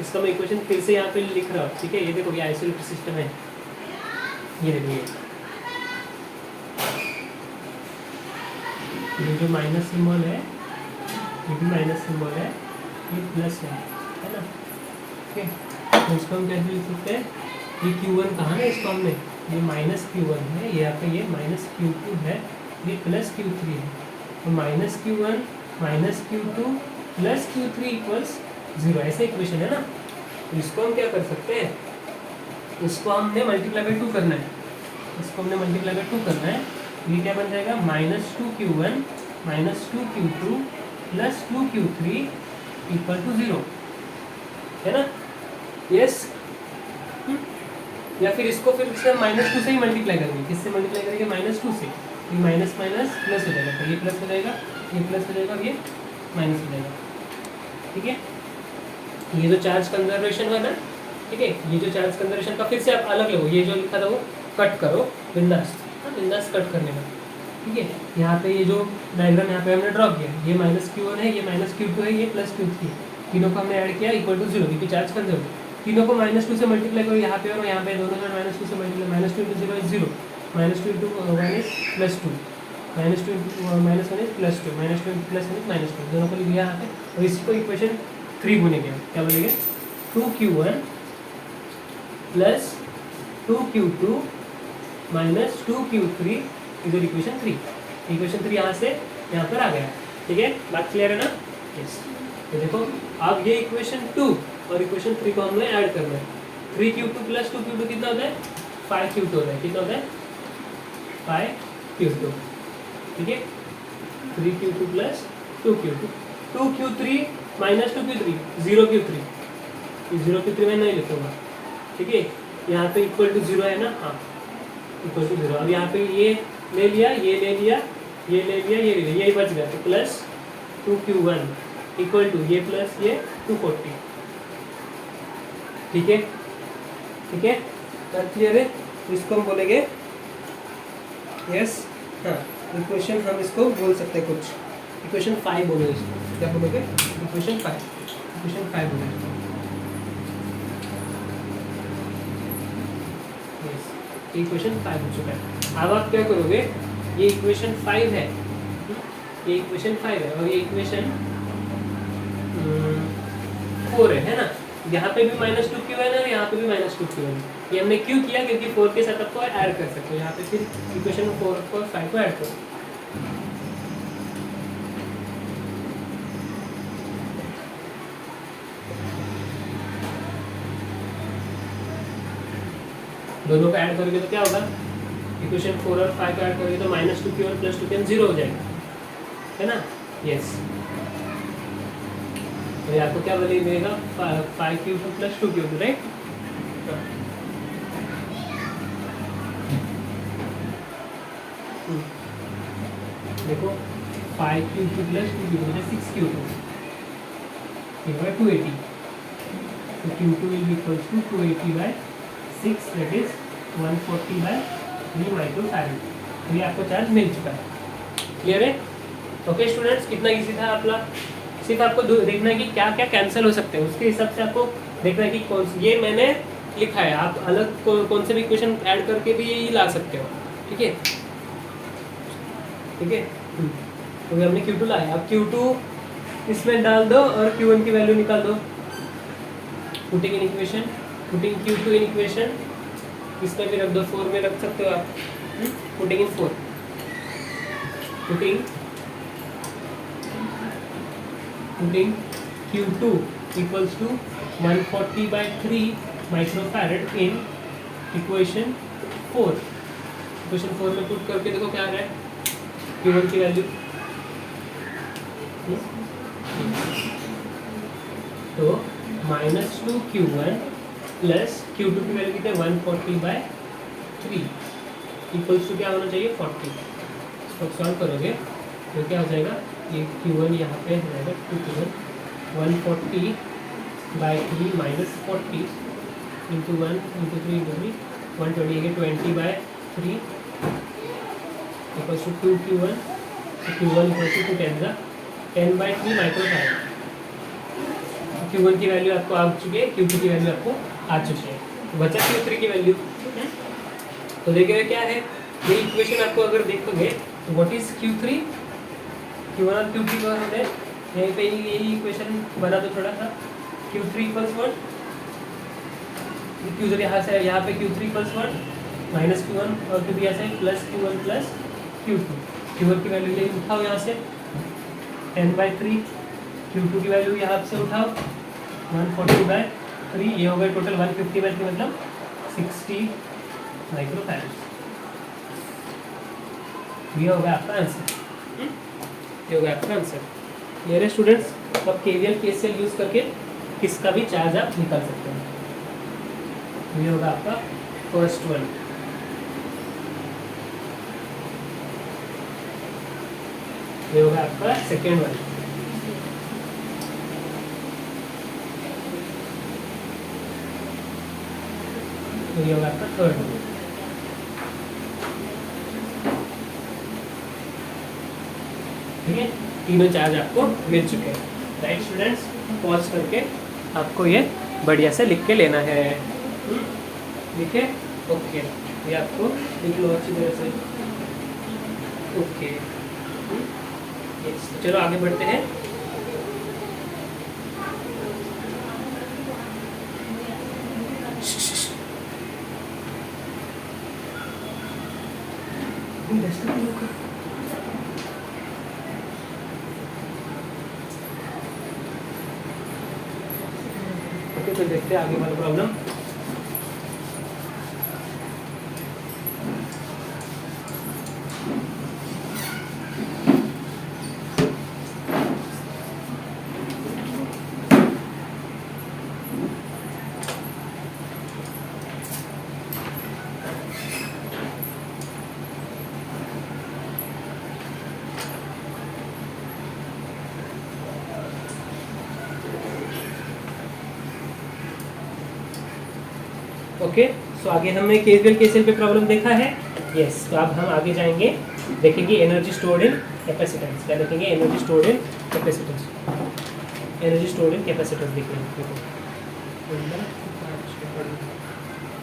इसका मैं इक्वेशन फिर से यहाँ पे लिख रहा हूँ, ठीक है, ये देखो ये आइसोलेटेड सिस्टम है, ये देखो ये जो माइनस सिंबल है ये भी माइनस सिंबल है, ये प्लस है ना, ठीक है, तो इसको हम कैसे लिख सकते हैं, ये Q1 कहाँ है, इसको हमने ये माइनस Q1 है, यहाँ पे ये माइनस Q2 है, ये प्लस Q3 है, तो minus Q1 minus Q2 plus Q3 equals 0, ऐसा इक्वेशन है ना, तो इसको हम क्या कर सकते हैं, इसको हमने मल्टीप्लाई बाय 2 करना है, इसको हमने मल्टीप्लाई बाय 2 करना है, ये क्या बन जाएगा minus 2Q1 minus 2Q2 plus 2Q3 equal to 0, है ना, यस या फिर इसको फिर से माइनस 2 से ही मल्टीप्लाई करेंगे, किससे मल्टीप्लाई करेंगे, माइनस 2 से, ये माइनस माइनस प्लस हो जाएगा, तो ये प्लस हो जाएगा, ये प्लस हो जाएगा, ये माइनस हो जाएगा, ठीक है, ये जो चार्ज कंजर्वेशन हुआ ना, ठीक है, ये जो चार्ज कंजर्वेशन का फिर से आप अलग लो, ये जो लिखा था वो कट करो बिंदास, बिंदास कट करने का, ठीक है, यहाँ पे ये जो डायग्राम यहाँ पे हमने ड्रॉ किया, ये माइनस Q1 है, ये माइनस Q2 है, ये प्लस Q3 है, तीनों को हमने ऐड किया इक्वल टू 0, क्योंकि चार्ज कंजर्व, तीनों को माइनस 2 से मल्टीप्लाई करो यहाँ पे और यहाँ पे, दोनों में माइनस 2 से multiply, minus 2 into 0 is 0, minus 2 into 1 is plus 2, minus 2 into minus 1 is plus 2, minus 2 into plus 1 is minus 2, दोनों को लिख दिया यहाँ पे, और इसको इक्वेशन 3 बोलेंगे, क्या बोलेंगे 2Q1 plus 2Q2 minus 2Q3 इधर इक्वेशन 3, इक्वेशन 3 यहाँ से यहाँ पर आ गया, ठीक है, बात क्लियर है ना, यस, तो देखो अब ये इक्वेशन 2 और इक्वेशन 3 को हमने ऐड करना है, 3Q2 प्लस 2Q2 कितना होता है, 5Q2 होता है, कितना होता है 5Q2, ठीक है, 3Q2 plus 2Q2, 2Q3 minus 2Q3 0Q3, 0Q3 मैं नहीं लिखूंगा, ठीक है, यहाँ पे इक्वल टू 0 है ना, हाँ इक्वल टू 0, अब यहाँ पे ये ले लिया, ये ले लिया, ये ले लिया, ये ले लिया, यही बच गया, तो प्लस 2Q1 इक्वल टू ये प्लस ये 240, ठीक है, ठीक है, क्लियर है, इसको हम बोलेंगे यस, हाँ इक्वेशन हम इसको बोल सकते हैं कुछ, इक्वेशन 5 बोलो इसको, क्या बोलोगे? इक्वेशन 5 बोलो। यस, इक्वेशन 5 हो चुका है। अब आप क्या करोगे, ये इक्वेशन 5 है, ये इक्वेशन 5 है और ये इक्वेशन 4 है ना? यहाँ पे भी -2 क्यों है ना, यहाँ पे भी -2 क्यों है? ये हमने क्यों किया? क्योंकि 4 के साथ आपको ऐड कर सकते हो, यहाँ पे फिर इक्वेशन 4 और 5 को ऐड करो। दोनों को ऐड करोगे तो क्या होगा? इक्वेशन 4 और 5 को ऐड करोगे तो -2 और +2 0 हो जाएगा, है ना? यस, तो ये आपको क्या मिलेगा? 5q2 + 2q2, right? देखो 5q2 + 2q2 मतलब 6q2, ये होगा 280, तो q2 will be equals to 280/6, that is 140/3 microfarad. तो ये आपको चार्ज मिल चुका है। क्लियर है? ओके स्टूडेंट्स, कितना इजी था आपका? सिर्फ आपको देखना है कि क्या क्या कैंसिल हो सकते हैं, उसके हिसाब से आपको देखना है कि कौन, ये मैंने लिखा है, आप अलग कौन से भी इक्वेशन ऐड करके भी यही ला सकते हो। ठीक है, ठीक है। तो हमने Q2 लाया, अब Q2 इसमें डाल दो और Q1 की वैल्यू निकाल दो। Putting in equation, putting Q2 in equation, इसमें भी रख दो, 4 में रख सकते हो आप। Putting in 4, putting Q2 equals to 140/3 microfarad in equation 4। Equation 4 में पुट करके देखो क्या आ रहा है Q1 की वैल्यू। तो -2Q1 प्लस Q2 की वैल्यू कितनी है? 140/3 इक्वल्स टू क्या होना चाहिए? 40। इसको सॉल्व करोगे तो क्या हो जाएगा? ये Q1 यहाँ पे हो जाएगा 2Q1, 140/3 -40 into 1 into 3 into 3 120, 20/3 equals to 2Q1, तो Q1 equals to 10/3 microfarad. Q1 की वैल्यू आपको आ चुकी है, Q2 की वैल्यू आपको आ चुकी है, बचा Q3 की वैल्यू। तो देखिए क्या है, ये इक्वेशन आपको अगर देखोगे तो व्हाट इज Q3, Q1 और Q3 को हमने यहीं पे यही इक्वेशन बना दो थोड़ा सा। Q3 = 1, Q0 यहाँ से यहाँ पे Q3 = 1 -Q1 और Q2 यहाँ से +Q1 + Q2। Q1 की वैल्यू यही उठाओ यहाँ से 10/3, Q2 की वैल्यू यहाँ से उठाओ 140/3, ये हो गया टोटल 150/3 मतलब 60 माइक्रोफैरड। ये होगा आपका आंसर, ये होगा आपका आंसर। क्लियर है स्टूडेंट्स? तो अब KVL KCL यूज करके किसका भी चार्ज आप निकाल सकते हैं। ये होगा आपका फर्स्ट वन। ये होगा आपका सेकेंड वन। ये होगा आपका थर्ड वन। ठीक है, तीनों चार्ज आपको मिल चुके हैं। राइट स्टूडेंट्स, पॉज करके आपको ये बढ़िया से लिख के लेना है। ठीक है, ओके, ये आपको लिख लो अच्छी तरह से। ओके, चलो आगे बढ़ते हैं। ओके, तो देखते हैं आगे वाला प्रॉब्लम। ओके, सो आगे हमने KVL KCL पे प्रॉब्लम देखा है। यस, तो अब हम आगे जाएंगे, देखेंगे एनर्जी स्टोर्ड इन कैपेसिटेंस। क्या देखेंगे? एनर्जी स्टोर्ड इन कैपेसिटेंस। एनर्जी स्टोर्ड इन कैपेसिटेंस देखेंगे।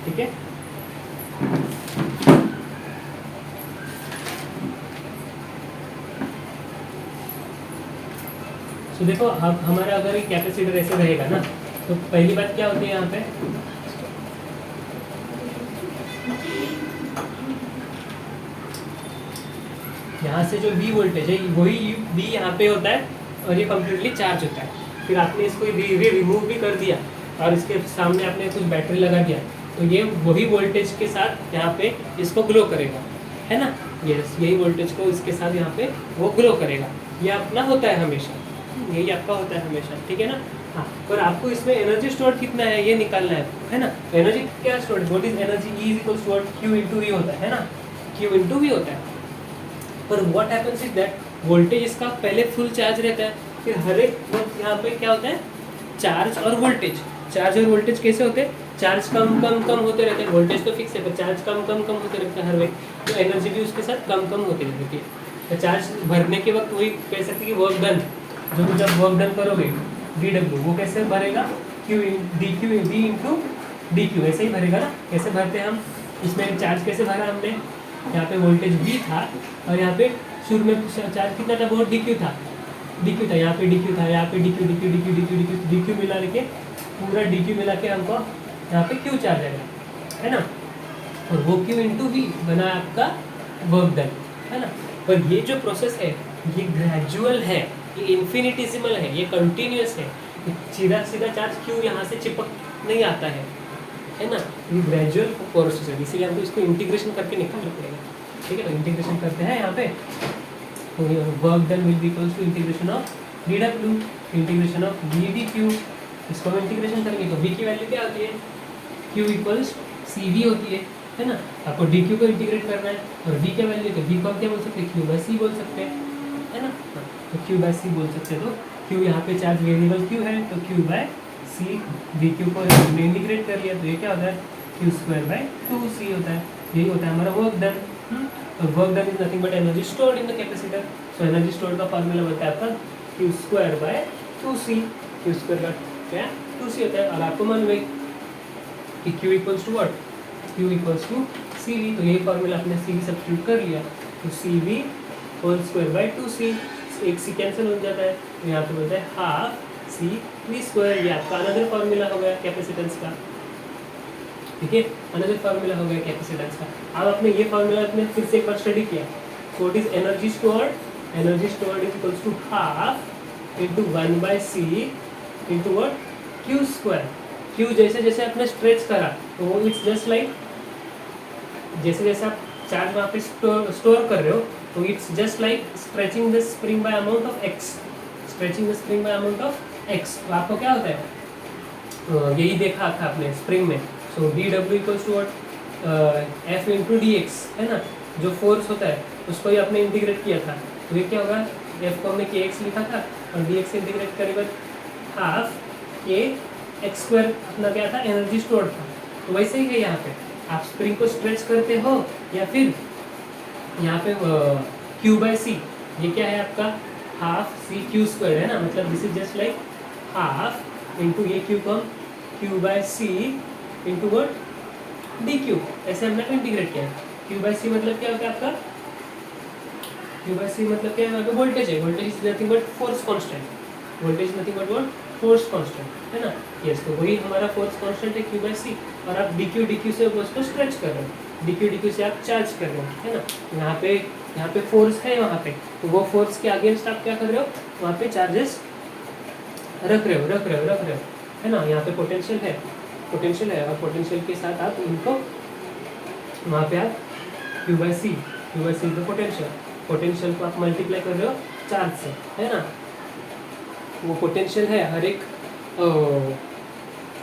ठीक है, तो देखो अब हमारा अगर एक कैपेसिटर ऐसे रहेगा ना, तो पहली बात क्या होती है यहाँ पे, यहाँ से जो V वोल्टेज है वही V यहाँ पे होता है और ये कम्प्लीटली चार्ज होता है। फिर आपने इसको रिमूव भी कर दिया और इसके सामने आपने कुछ बैटरी लगा दिया, तो ये वही वोल्टेज के साथ यहाँ पे इसको ग्लो करेगा, है ना। यस, यही वोल्टेज को इसके साथ यहाँ पे वो ग्लो करेगा। ये अपना होता है हमेशा, यही आपका होता है हमेशा, ठीक है ना। हाँ, पर आपको इसमें एनर्जी स्टोर कितना है ये निकालना है ना। एनर्जी क्या स्टोर है? What is energy? E is equals to what? Q into V होता है ना, Q इंटू V होता है। पर what happens is that voltage इसका पहले फुल चार्ज रहता है, फिर हर एक वक्त यहाँ पे क्या होता है, चार्ज और वोल्टेज। चार्ज और वोल्टेज कैसे होते हैं? चार्ज कम कम कम होते रहते हैं, वोल्टेज तो फिक्स है पर चार्ज कम कम कम होते रहते हैं हर वक्त, तो एनर्जी भी उसके साथ कम कम होती रहती है। तो चार्ज भरने के वक्त वही कह सकते हैं कि वर्क डन, जो जब वर्क डन करोगे dw वो कैसे भरेगा? q dq v into dq, ऐसे ही भरेगा ना। कैसे भरते हैं हम? इसमें चार्ज कैसे भरा हमने? यहाँ पे वोल्टेज v था और यहाँ पे शुरू में चार्ज कितना था? वो dq था, dq था, यहाँ पे dq था, यहाँ पे dq dq dq dq dq dq मिला के पूरा dq मिला के हमको यहाँ पे q चार्ज आएगा, है ना। और वो q इंटू v बना आपका वर्क डन, है ना। पर ये जो प्रोसेस है ये ग्रेजुअल है, ये इन्फिनिटिसिमल है, ये कंटिन्यूस है। सीधा सीधा चार्ज क्यों यहाँ से चिपक नहीं आता है ना। ये ग्रेजुअल प्रोसेस है, इसीलिए हमको इसको इंटीग्रेशन करके निकालना पड़ेगा, ठीक है। तो इंटीग्रेशन करते हैं यहाँ पे, तो work done will be equals to integration of dw integration of v dq। इसको हम इंटीग्रेशन करेंगे तो v की वैल्यू क्या होती है? q इक्वल्स cv होती है ना। आपको dq को इंटीग्रेट करना है और v क्या वैल्यू, तो v को हम क्या बोल सकते हैं? q बाई c बोल सकते हैं, है ना। तो q बाई c बोल सकते हैं, तो q यहाँ पे चार्ज वेरिएबल q है, तो q बाय c dq को हमने इंटीग्रेट कर लिया, तो ये क्या होता है? q स्क्वायर बाय 2c होता है। यही होता है हमारा वर्क डन। तो work done is nothing but energy stored in the capacitor. So energy stored का फॉर्मूला बनता है आपका q square by 2c। q square का क्या 2c होता है। और आपको मालूम है कि q equals to what? q equals to cv। तो यही फॉर्मूला आपने cv सब्स्टिट्यूट कर लिया, तो cv whole square by 2c, एक सी कैंसिल हो जाता है, तो यहाँ पे बोलते हैं हाफ सी वी स्क्वायर। ये आपका अनदर फॉर्मूला हो गया कैपेसिटेंस का, ठीक है। अनदर फॉर्मूला हो गया कैपेसिटेंस का। अब आपने ये फॉर्मूला आपने फिर से एक बार स्टडी किया, so it is energy stored. Energy stored is equals to half into 1/c into what? q square. q जैसे जैसे आपने स्ट्रेच करा तो वो इट्स जस्ट लाइक, जैसे जैसे आप चार्ज वहाँ पे स्टोर कर रहे हो, तो it's just like stretching the spring bye amount of x, stretching the spring bye amount of x। तो आपको क्या होता है? यही देखा था आपने स्प्रिंग में। So dw equals to what? f into dx, है ना। जो फोर्स होता है उसको ही आपने इंटीग्रेट किया था, तो ये क्या होगा? f को हमने kx लिखा था और dx से इंटीग्रेट करेगा हाफ k x स्क्वायर अपना क्या था? एनर्जी स्टोर्ड था। तो वैसे ही है यहाँ पे, आप स्प्रिंग को स्ट्रेच करते हो या फिर यहाँ पे q बाय सी, ये क्या है आपका? हाफ सी क्यू स्क्वायर, है ना। मतलब this is just like half into ये क्यू को हम q by c into what? dq, ऐसे हमने इंटीग्रेट किया। q बाय सी मतलब क्या होता है आपका? q बाय सी मतलब क्या है? वोल्टेज है। Voltage is nothing but force constant. Voltage is nothing but what? Force constant, है ना। यस, तो वही हमारा फोर्स कांस्टेंट है q बाय सी, और आप dq से उसको स्ट्रेच कर रहे हो, dq से आप चार्ज कर रहे हो, है ना। यहाँ पे फोर्स है वहाँ पे, तो वो फोर्स के अगेंस्ट आप क्या कर रहे हो? वहाँ पे चार्जेस रख रहे हो, है ना। यहाँ पे पोटेंशियल है और पोटेंशियल के साथ आप इनको वहाँ पे आप q by c is the potential को आप मल्टीप्लाई कर रहे हो चार्ज से, है ना। वो पोटेंशियल है, हर एक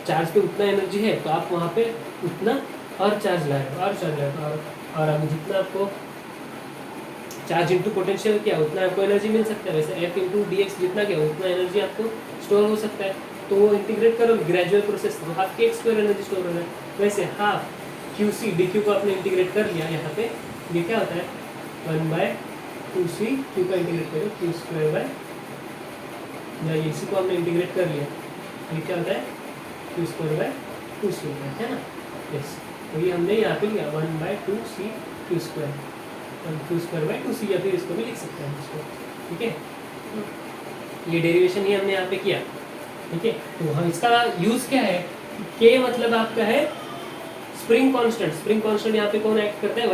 चार्ज पे उतना एनर्जी है, तो आप वहाँ पे उतना और चार्ज लाए और अब जितना आपको चार्ज इंटू पोटेंशियल किया उतना आपको एनर्जी मिल सकता है। वैसे f इंटू डी एक्स जितना किया उतना एनर्जी आपको स्टोर हो सकता है। तो वो इंटीग्रेट करो ग्रेजुअल प्रोसेस, तो हाफ के स्क्वायर एनर्जी स्टोर हो रहा है। वैसे half q c d q को आपने इंटीग्रेट कर लिया यहाँ पे, ये क्या होता है 1/2c, क्यू का इंटीग्रेट करो क्यू स्क्वायर बाय, या इसी को हमने इंटीग्रेट कर लिया, ये क्या होता है क्यू स्क्वायर बाय 2c होता है ना। यस, तो ये हमने यहाँ पे लिया 1/2c Q square, Q square by 2c, या फिर इसको भी लिख सकते हैं इसको, ठीक है। ये डेरिवेशन ही हमने यहाँ पे किया, ठीक है। तो हम इसका यूज क्या है, के मतलब आपका है स्प्रिंग कांस्टेंट। स्प्रिंग कांस्टेंट यहाँ पे कौन एक्ट करता है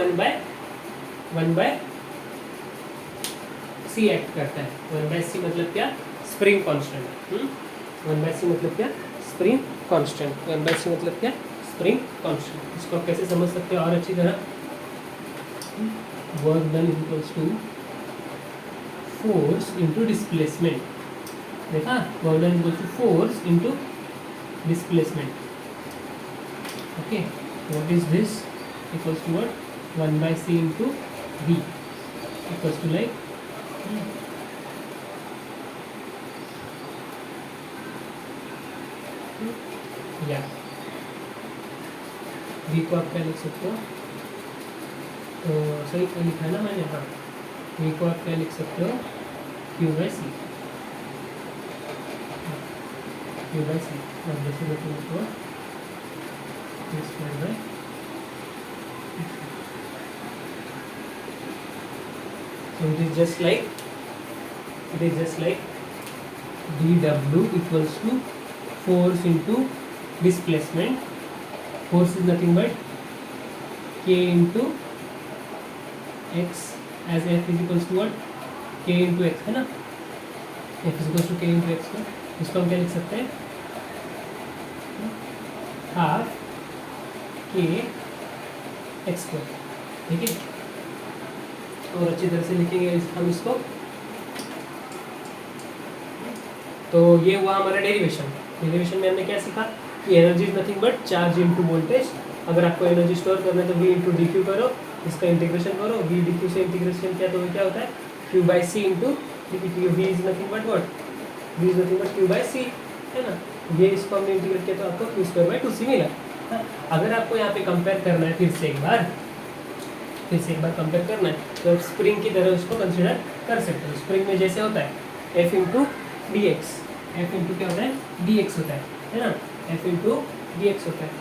1/c एक्ट करता है। 1/c मतलब क्या, स्प्रिंग कांस्टेंट। 1/c मतलब क्या, स्प्रिंग कांस्टेंट। 1/c मतलब क्या, स्प्रिंग कांस्टेंट। इसको आप कैसे समझ सकते हो और अच्छी तरह, work done equals to force into displacement. देखा, work done equals to force into displacement. Okay, what is this, equals to what, 1/c into v equals to like या v को आप क्या लिख सकते हो, तो सही तो लिखा है ना मैंने, हाँ v को आप क्या लिख सकते हो q/c, q/c, और जैसे लिखो square by, so it is just like dw equals to force into displacement. Force is nothing but k into x, as f is equals to what, k into x है ना, f is equals to k into x का, इसको हम क्या लिख सकते हैं, half के एक्स स्क्वायर, ठीक है। और अच्छी तरह से लिखेंगे हम इसको। तो ये हुआ हमारा डेरिवेशन। डेरिवेशन में हमने क्या सीखा कि energy is nothing but charge into voltage. अगर आपको एनर्जी स्टोर करना है तो v इंटू डी क्यू करो, इसका इंटीग्रेशन करो, v डी क्यू से इंटीग्रेशन किया तो क्या होता है q/c into D Q. v is nothing but what, v is nothing but q/c, है ना। ये इसको हमने इंटीग्रेट किया तो आपको q स्क्वायर बाय 2c मिला। अगर आपको यहाँ पे कंपेयर करना है फिर से एक बार कंपेयर करना है तो स्प्रिंग की तरह उसको कंसिडर कर सकते हो। स्प्रिंग में जैसे होता है F into D x, F into क्या होता है डी एक्स होता है ना, F इंटू डी एक्स होता है।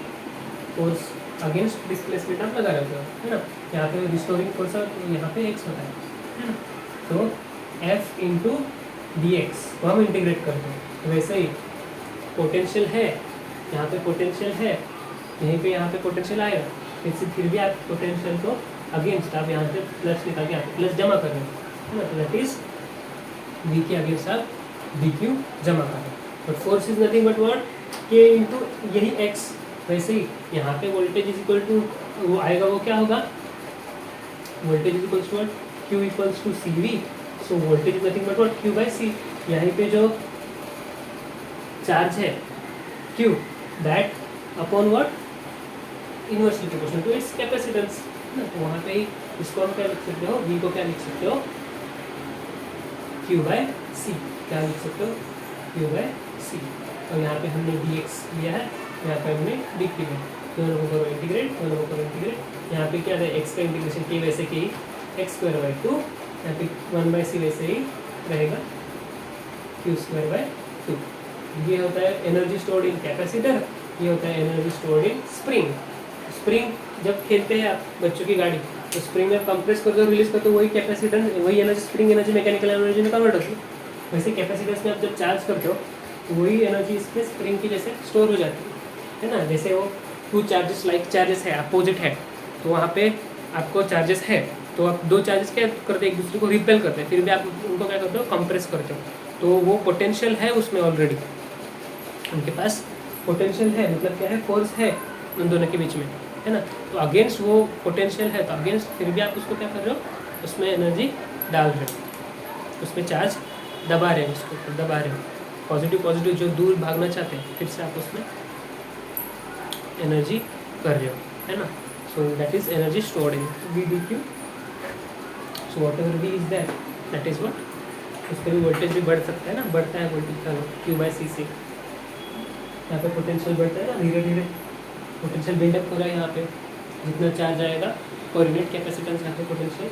फोर्स अगेंस्ट डिस्प्लेसमेंट आप लगा रहे हो, है ना। यहाँ पे रिस्टोरिंग फोर्स यहाँ पे एक्स होता है ना। तो F इंटू डी एक्स को हम इंटीग्रेट करते हैं। वैसे ही पोटेंशियल है, यहाँ पे पोटेंशियल है, यहीं पे यहाँ पे पोटेंशियल आएगा, फिर भी आप पोटेंशियल को अगेंस्ट आप यहाँ से प्लस निकाल के यहाँ प्लस जमा कर रहे हो, है ना। तो दैट इज v के अगेंस्ट आप डी क्यू जमा कर रहे हो। But force is nothing but what, k into यही x। वैसे ही यहाँ पे वोल्टेज इज इक्वल टू वो आएगा, वो क्या होगा, voltage is equals to what, q equals to C V. So voltage is nothing but what, q by C. यहाँ पे जो चार्ज है q, that upon what, inversely proportional to its capacitance. तो वहाँ पे ही इसको हम क्या लिख सकते हो, v को क्या लिख सकते हो, q बाय सी। क्या लिख सकते हो, q बाय सी। और यहाँ पे हमने dx लिया है, यहाँ पे हमने dt लिया। दोनों को करो इंटीग्रेट, दोनों को करो इंटीग्रेट। यहाँ पे क्या है, x का इंटीग्रेशन k वैसे के ही एक्स स्क्वायर बाई 2, यहाँ पे 1/c वैसे ही रहेगा q स्क्वायर बाय 2। ये होता है एनर्जी स्टोर्ड इन कैपेसिटर, ये होता है एनर्जी स्टोर्ड इन स्प्रिंग। स्प्रिंग जब खेलते हैं आप बच्चों की गाड़ी, तो स्प्रिंग में कंप्रेस करते हो, रिलीज करते हो, वही कैपेसिटर, वही energy spring energy mechanical energy में कन्वर्ट होती है। वैसे कैपेसिटर्स में आप जब चार्ज करते हो तो वही एनर्जी इसमें स्प्रिंग की जैसे स्टोर हो जाती है ना। जैसे वो टू चार्जेस लाइक चार्जेस है, अपोजिट है, तो वहाँ पे आपको चार्जेस है, तो आप दो चार्जेस क्या करते हैं, एक दूसरे को रिपेल करते हैं, फिर भी आप उनको क्या करते हो, कंप्रेस करते हो। तो वो पोटेंशियल है उसमें ऑलरेडी, उनके पास पोटेंशियल है, मतलब क्या है, फोर्स है उन दोनों के बीच में, है ना। तो अगेंस्ट वो पोटेंशियल है, तो अगेंस्ट फिर भी आप उसको क्या कर रहे हो, उसमें एनर्जी डाल रहे हो, उसमें चार्ज दबा रहे हो, उसको दबा रहे हो। पॉजिटिव पॉजिटिव जो दूर भागना चाहते हैं, फिर से आप उसमें एनर्जी कर रहे हो, है ना। So that is energy stored in V D Q. So whatever V is that is what, उस पर भी वोल्टेज भी बढ़ सकता है ना, बढ़ता है वोल्टेज का क्यू बाई सी से। यहाँ पे पोटेंशियल बढ़ता है ना, धीरे धीरे पोटेंशियल बिल्डअप हो रहा है। यहाँ पे जितना चार्ज आएगा कोऑर्डिनेट कैपेसिटेंस यहाँ पे पोटेंशियल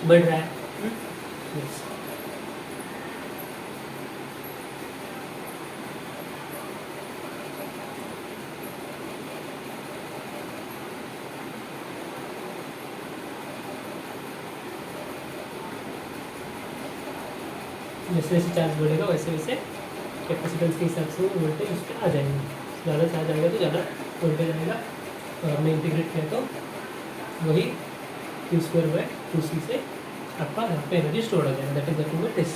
बढ़ रहा है। Yes. जैसे जैसे चार्ज बढ़ेगा वैसे वैसे कैपेसिटेंस के हिसाब से वोल्टेज उस पर आ जाएंगे, ज़्यादा चार्ज आएगा तो ज़्यादा वोल्टेज आएगा। और हमने इंटीग्रेट किया तो वही Q2/2C से आपका यहाँ पे एनर्जी स्टोर हो जाएगा, that is nothing but this.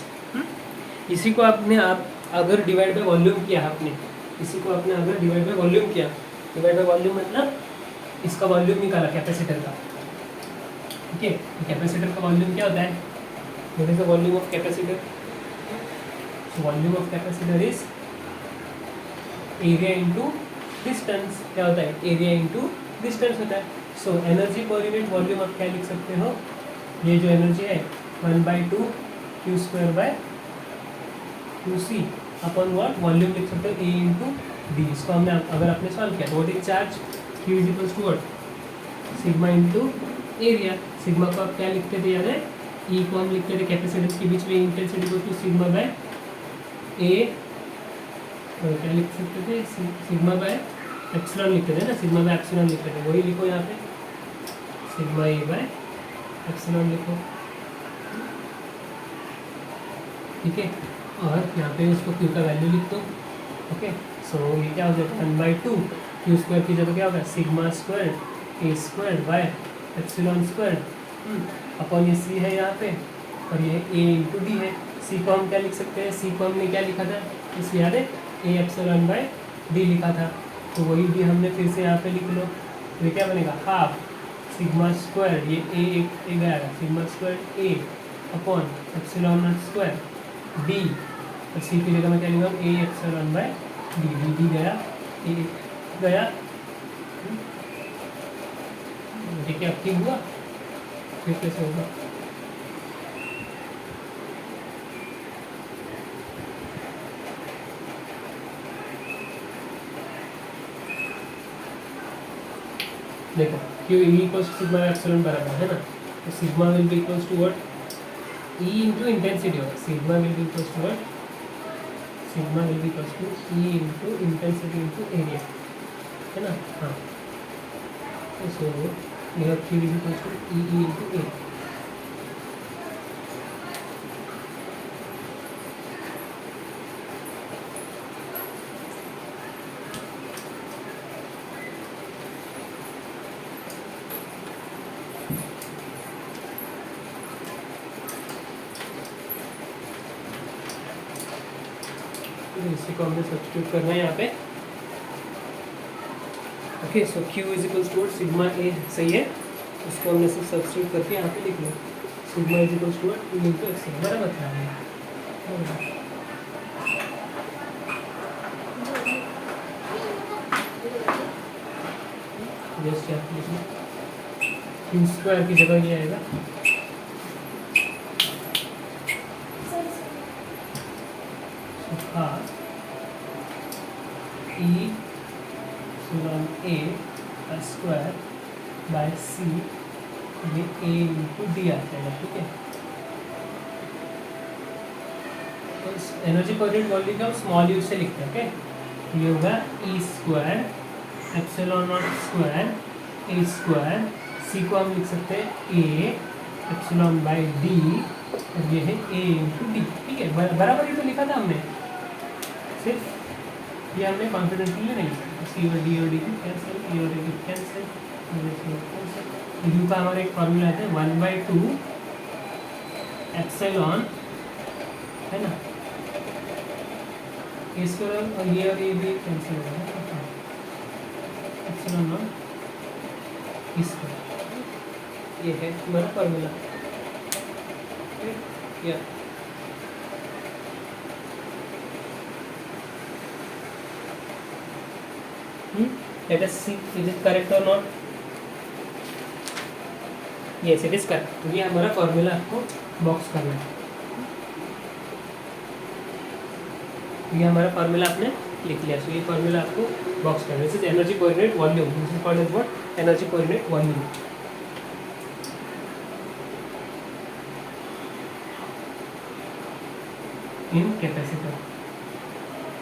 इसी को आपने आप अगर डिवाइड बाय वॉल्यूम किया, आपने इसी को आपने अगर डिवाइड बाय वॉल्यूम किया, डिवाइड बाय वॉल्यूम मतलब इसका वॉल्यूम निकाला कैपेसिटर का, ठीक है। कैपेसिटर का वॉल्यूम क्या होता है, what is the volume of capacitor? Volume of capacitor is area into distance. क्या होता है? एरिया इंटू डिस्टेंस होता है। So energy per unit volume आप क्या लिख सकते हो, ये जो एनर्जी है 1/2 Q2/2C अपॉन व्हाट, वॉल्यूम लिख सकते हो A इंटू डी। इसको हमने अगर आपने सॉल्व किया तो what is charge, Q is equals to what, sigma into area. Sigma को आप क्या लिखते थे याद है, E को हम लिखते थे कैपेसिटेंस के बीच में intensity equal to sigma by A, और क्या लिख सकते थे, सिग्मा बाय एप्सिलॉन लिखते थे ना, सिग्मा बाय एप्सिलॉन लिखते थे, वही लिखो यहाँ पे, सिग्मा A बाय एप्सिलॉन लिखो, ठीक है। और यहाँ पे उसको Q का वैल्यू लिख दो, ओके। सो ये क्या हो जाएगा 1/2 Q² की जगह क्या होगा, sigma square A² by epsilon square upon ये C है यहाँ पे, और ये A इंटू डी है। C को हम क्या लिख सकते हैं, C को हमने क्या लिखा था, इस याद है A एप्सिलॉन बाय डी लिखा था, तो वही डी हमने फिर से यहाँ पे लिख लो। तो ये क्या बनेगा, हाफ सिग्मा स्क्वायर, ये A गया sigma square A upon epsilon not square D, और सी की जगह में क्या लिखा, A epsilon bye D, D गया A गया, ठीक है। अब ठीक हुआ, फिर कैसे होगा, देखो Q equals to sigma epsilon बराबर है ना, तो sigma will be equals to what, E into intensity होगा, sigma will be equals to what, sigma will be equals to E into intensity into area, है ना। हाँ, सो यह Q will be equals to E into A. इसी को हमने substitute करना है यहाँ पे, okay. So Q is equals to sigma A, सही है, उसको हमने सिर्फ सब्स्टिट्यूट करके यहाँ पे लिख लो, sigma is equals to E into X, बराबर था जस्ट यहाँ लिख लो, Q स्क्वायर की जगह ये आएगा half E epsilon A square by C, ये A इंटू डी आ जाएगा, ठीक है। तो एनर्जी पर यूनिट वॉल्यूम का स्मॉल यू से लिखते हैं, ओके। ये होगा E square epsilon not square A square, C को हम लिख सकते हैं A एप्सिलॉन बाय D, और ये है A इंटू डी, ठीक है। बराबर ही तो लिखा था हमने, सिर्फ ये हमने कॉन्फिडेंटली नहीं, सी और डी कैंसिल, ई और डी कैंसिल, यू का हमारा एक फॉर्मूला आता है 1/2 एप्सिलॉन, है ना, इसको और ये भी कैंसिल हो जाएगा, एप्सिलॉन नॉट इसका, ये है हमारा फॉर्मूला, या let us see is it correct or not, yes it is correct। तो ये हमारा फॉर्मूला आपको बॉक्स करना है, ये हमारा फॉर्मूला आपने लिख लिया, सो ये फॉर्मूला आपको बॉक्स करना है। This is energy per unit volume, this is called as what, energy per unit volume. In capacitor.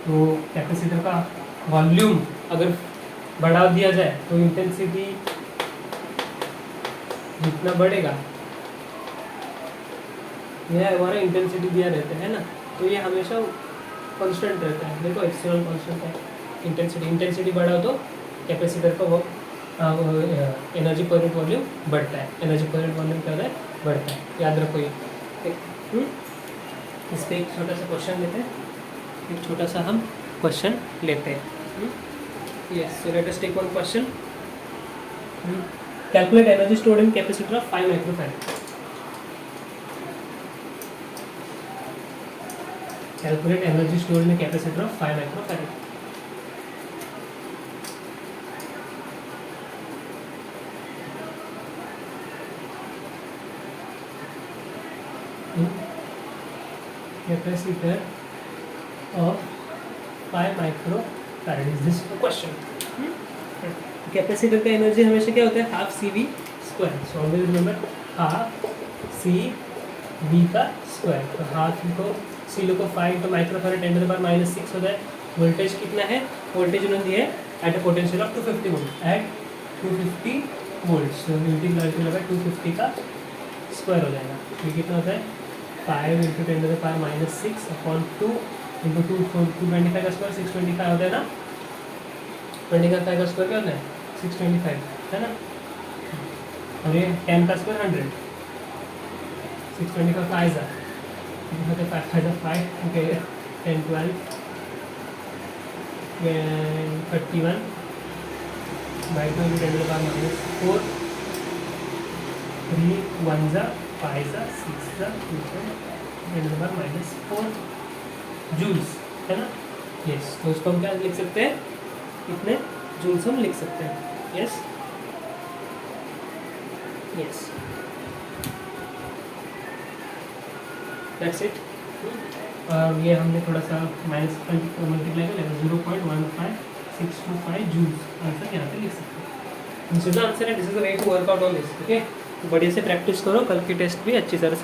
तो कैपेसिटर का वॉल्यूम अगर बढ़ा दिया जाए तो इंटेंसिटी जितना बढ़ेगा, यह हमारा इंटेंसिटी दिया रहता है ना, तो ये हमेशा कांस्टेंट रहता है। देखो एक्सटर्नल कांस्टेंट है इंटेंसिटी बढ़ाओ तो कैपेसिटर का वो एनर्जी पर यूनिट वॉल्यूम बढ़ता है। एनर्जी पर यूनिट वॉल्यूम क्या होता है, बढ़ता है, याद रखो ये। इस पर एक छोटा सा क्वेश्चन लेते हैं, एक छोटा सा हम क्वेश्चन लेते हैं। Yes, so let us take one question. Calculate energy stored in capacitor of 5 microfarad. Calculate energy stored in capacitor of 5 microfarad. Capacitor of 5 microfarad is this question. Capacitor का एनर्जी हमेशा क्या होता है, half C V square. So always remember half C V का square. तो half को C लो को 5 तो माइक्रोफैराड 10 to the power -6 होता है। वोल्टेज कितना है, वोल्टेज उन्होंने दिया है at a potential of 250 volt, at 250 volt. So multiply two लगा 250 का स्क्वायर हो जाएगा। ये कितना होता है, 5 × 10 to the power -6 अपॉन 2 × 225 का स्क्वायर 625 होता है ना। 25 का स्क्वायर क्या होता है, 625 है ना। और ये 10 का स्क्वायर 100, 625 5 है, 5 okay, 10 12 31 by 2 × 10 to the power -4, 3 1 जा 5 जा 6 जा 10 to the power -4 जूल्स है ना। यस, तो उसको हम क्या लिख सकते हैं, कितने जूल्स हम लिख सकते हैं। Yes yes, that's it. और ये हमने थोड़ा सा माइनस मल्टीप्लाई कर लेगा, 0.15625 जूल्स आंसर यहाँ पे लिख सकते हैं। This is the answer and this is the way to work out on this. Okay, बढ़िया से प्रैक्टिस करो, कल की टेस्ट भी अच्छी तरह से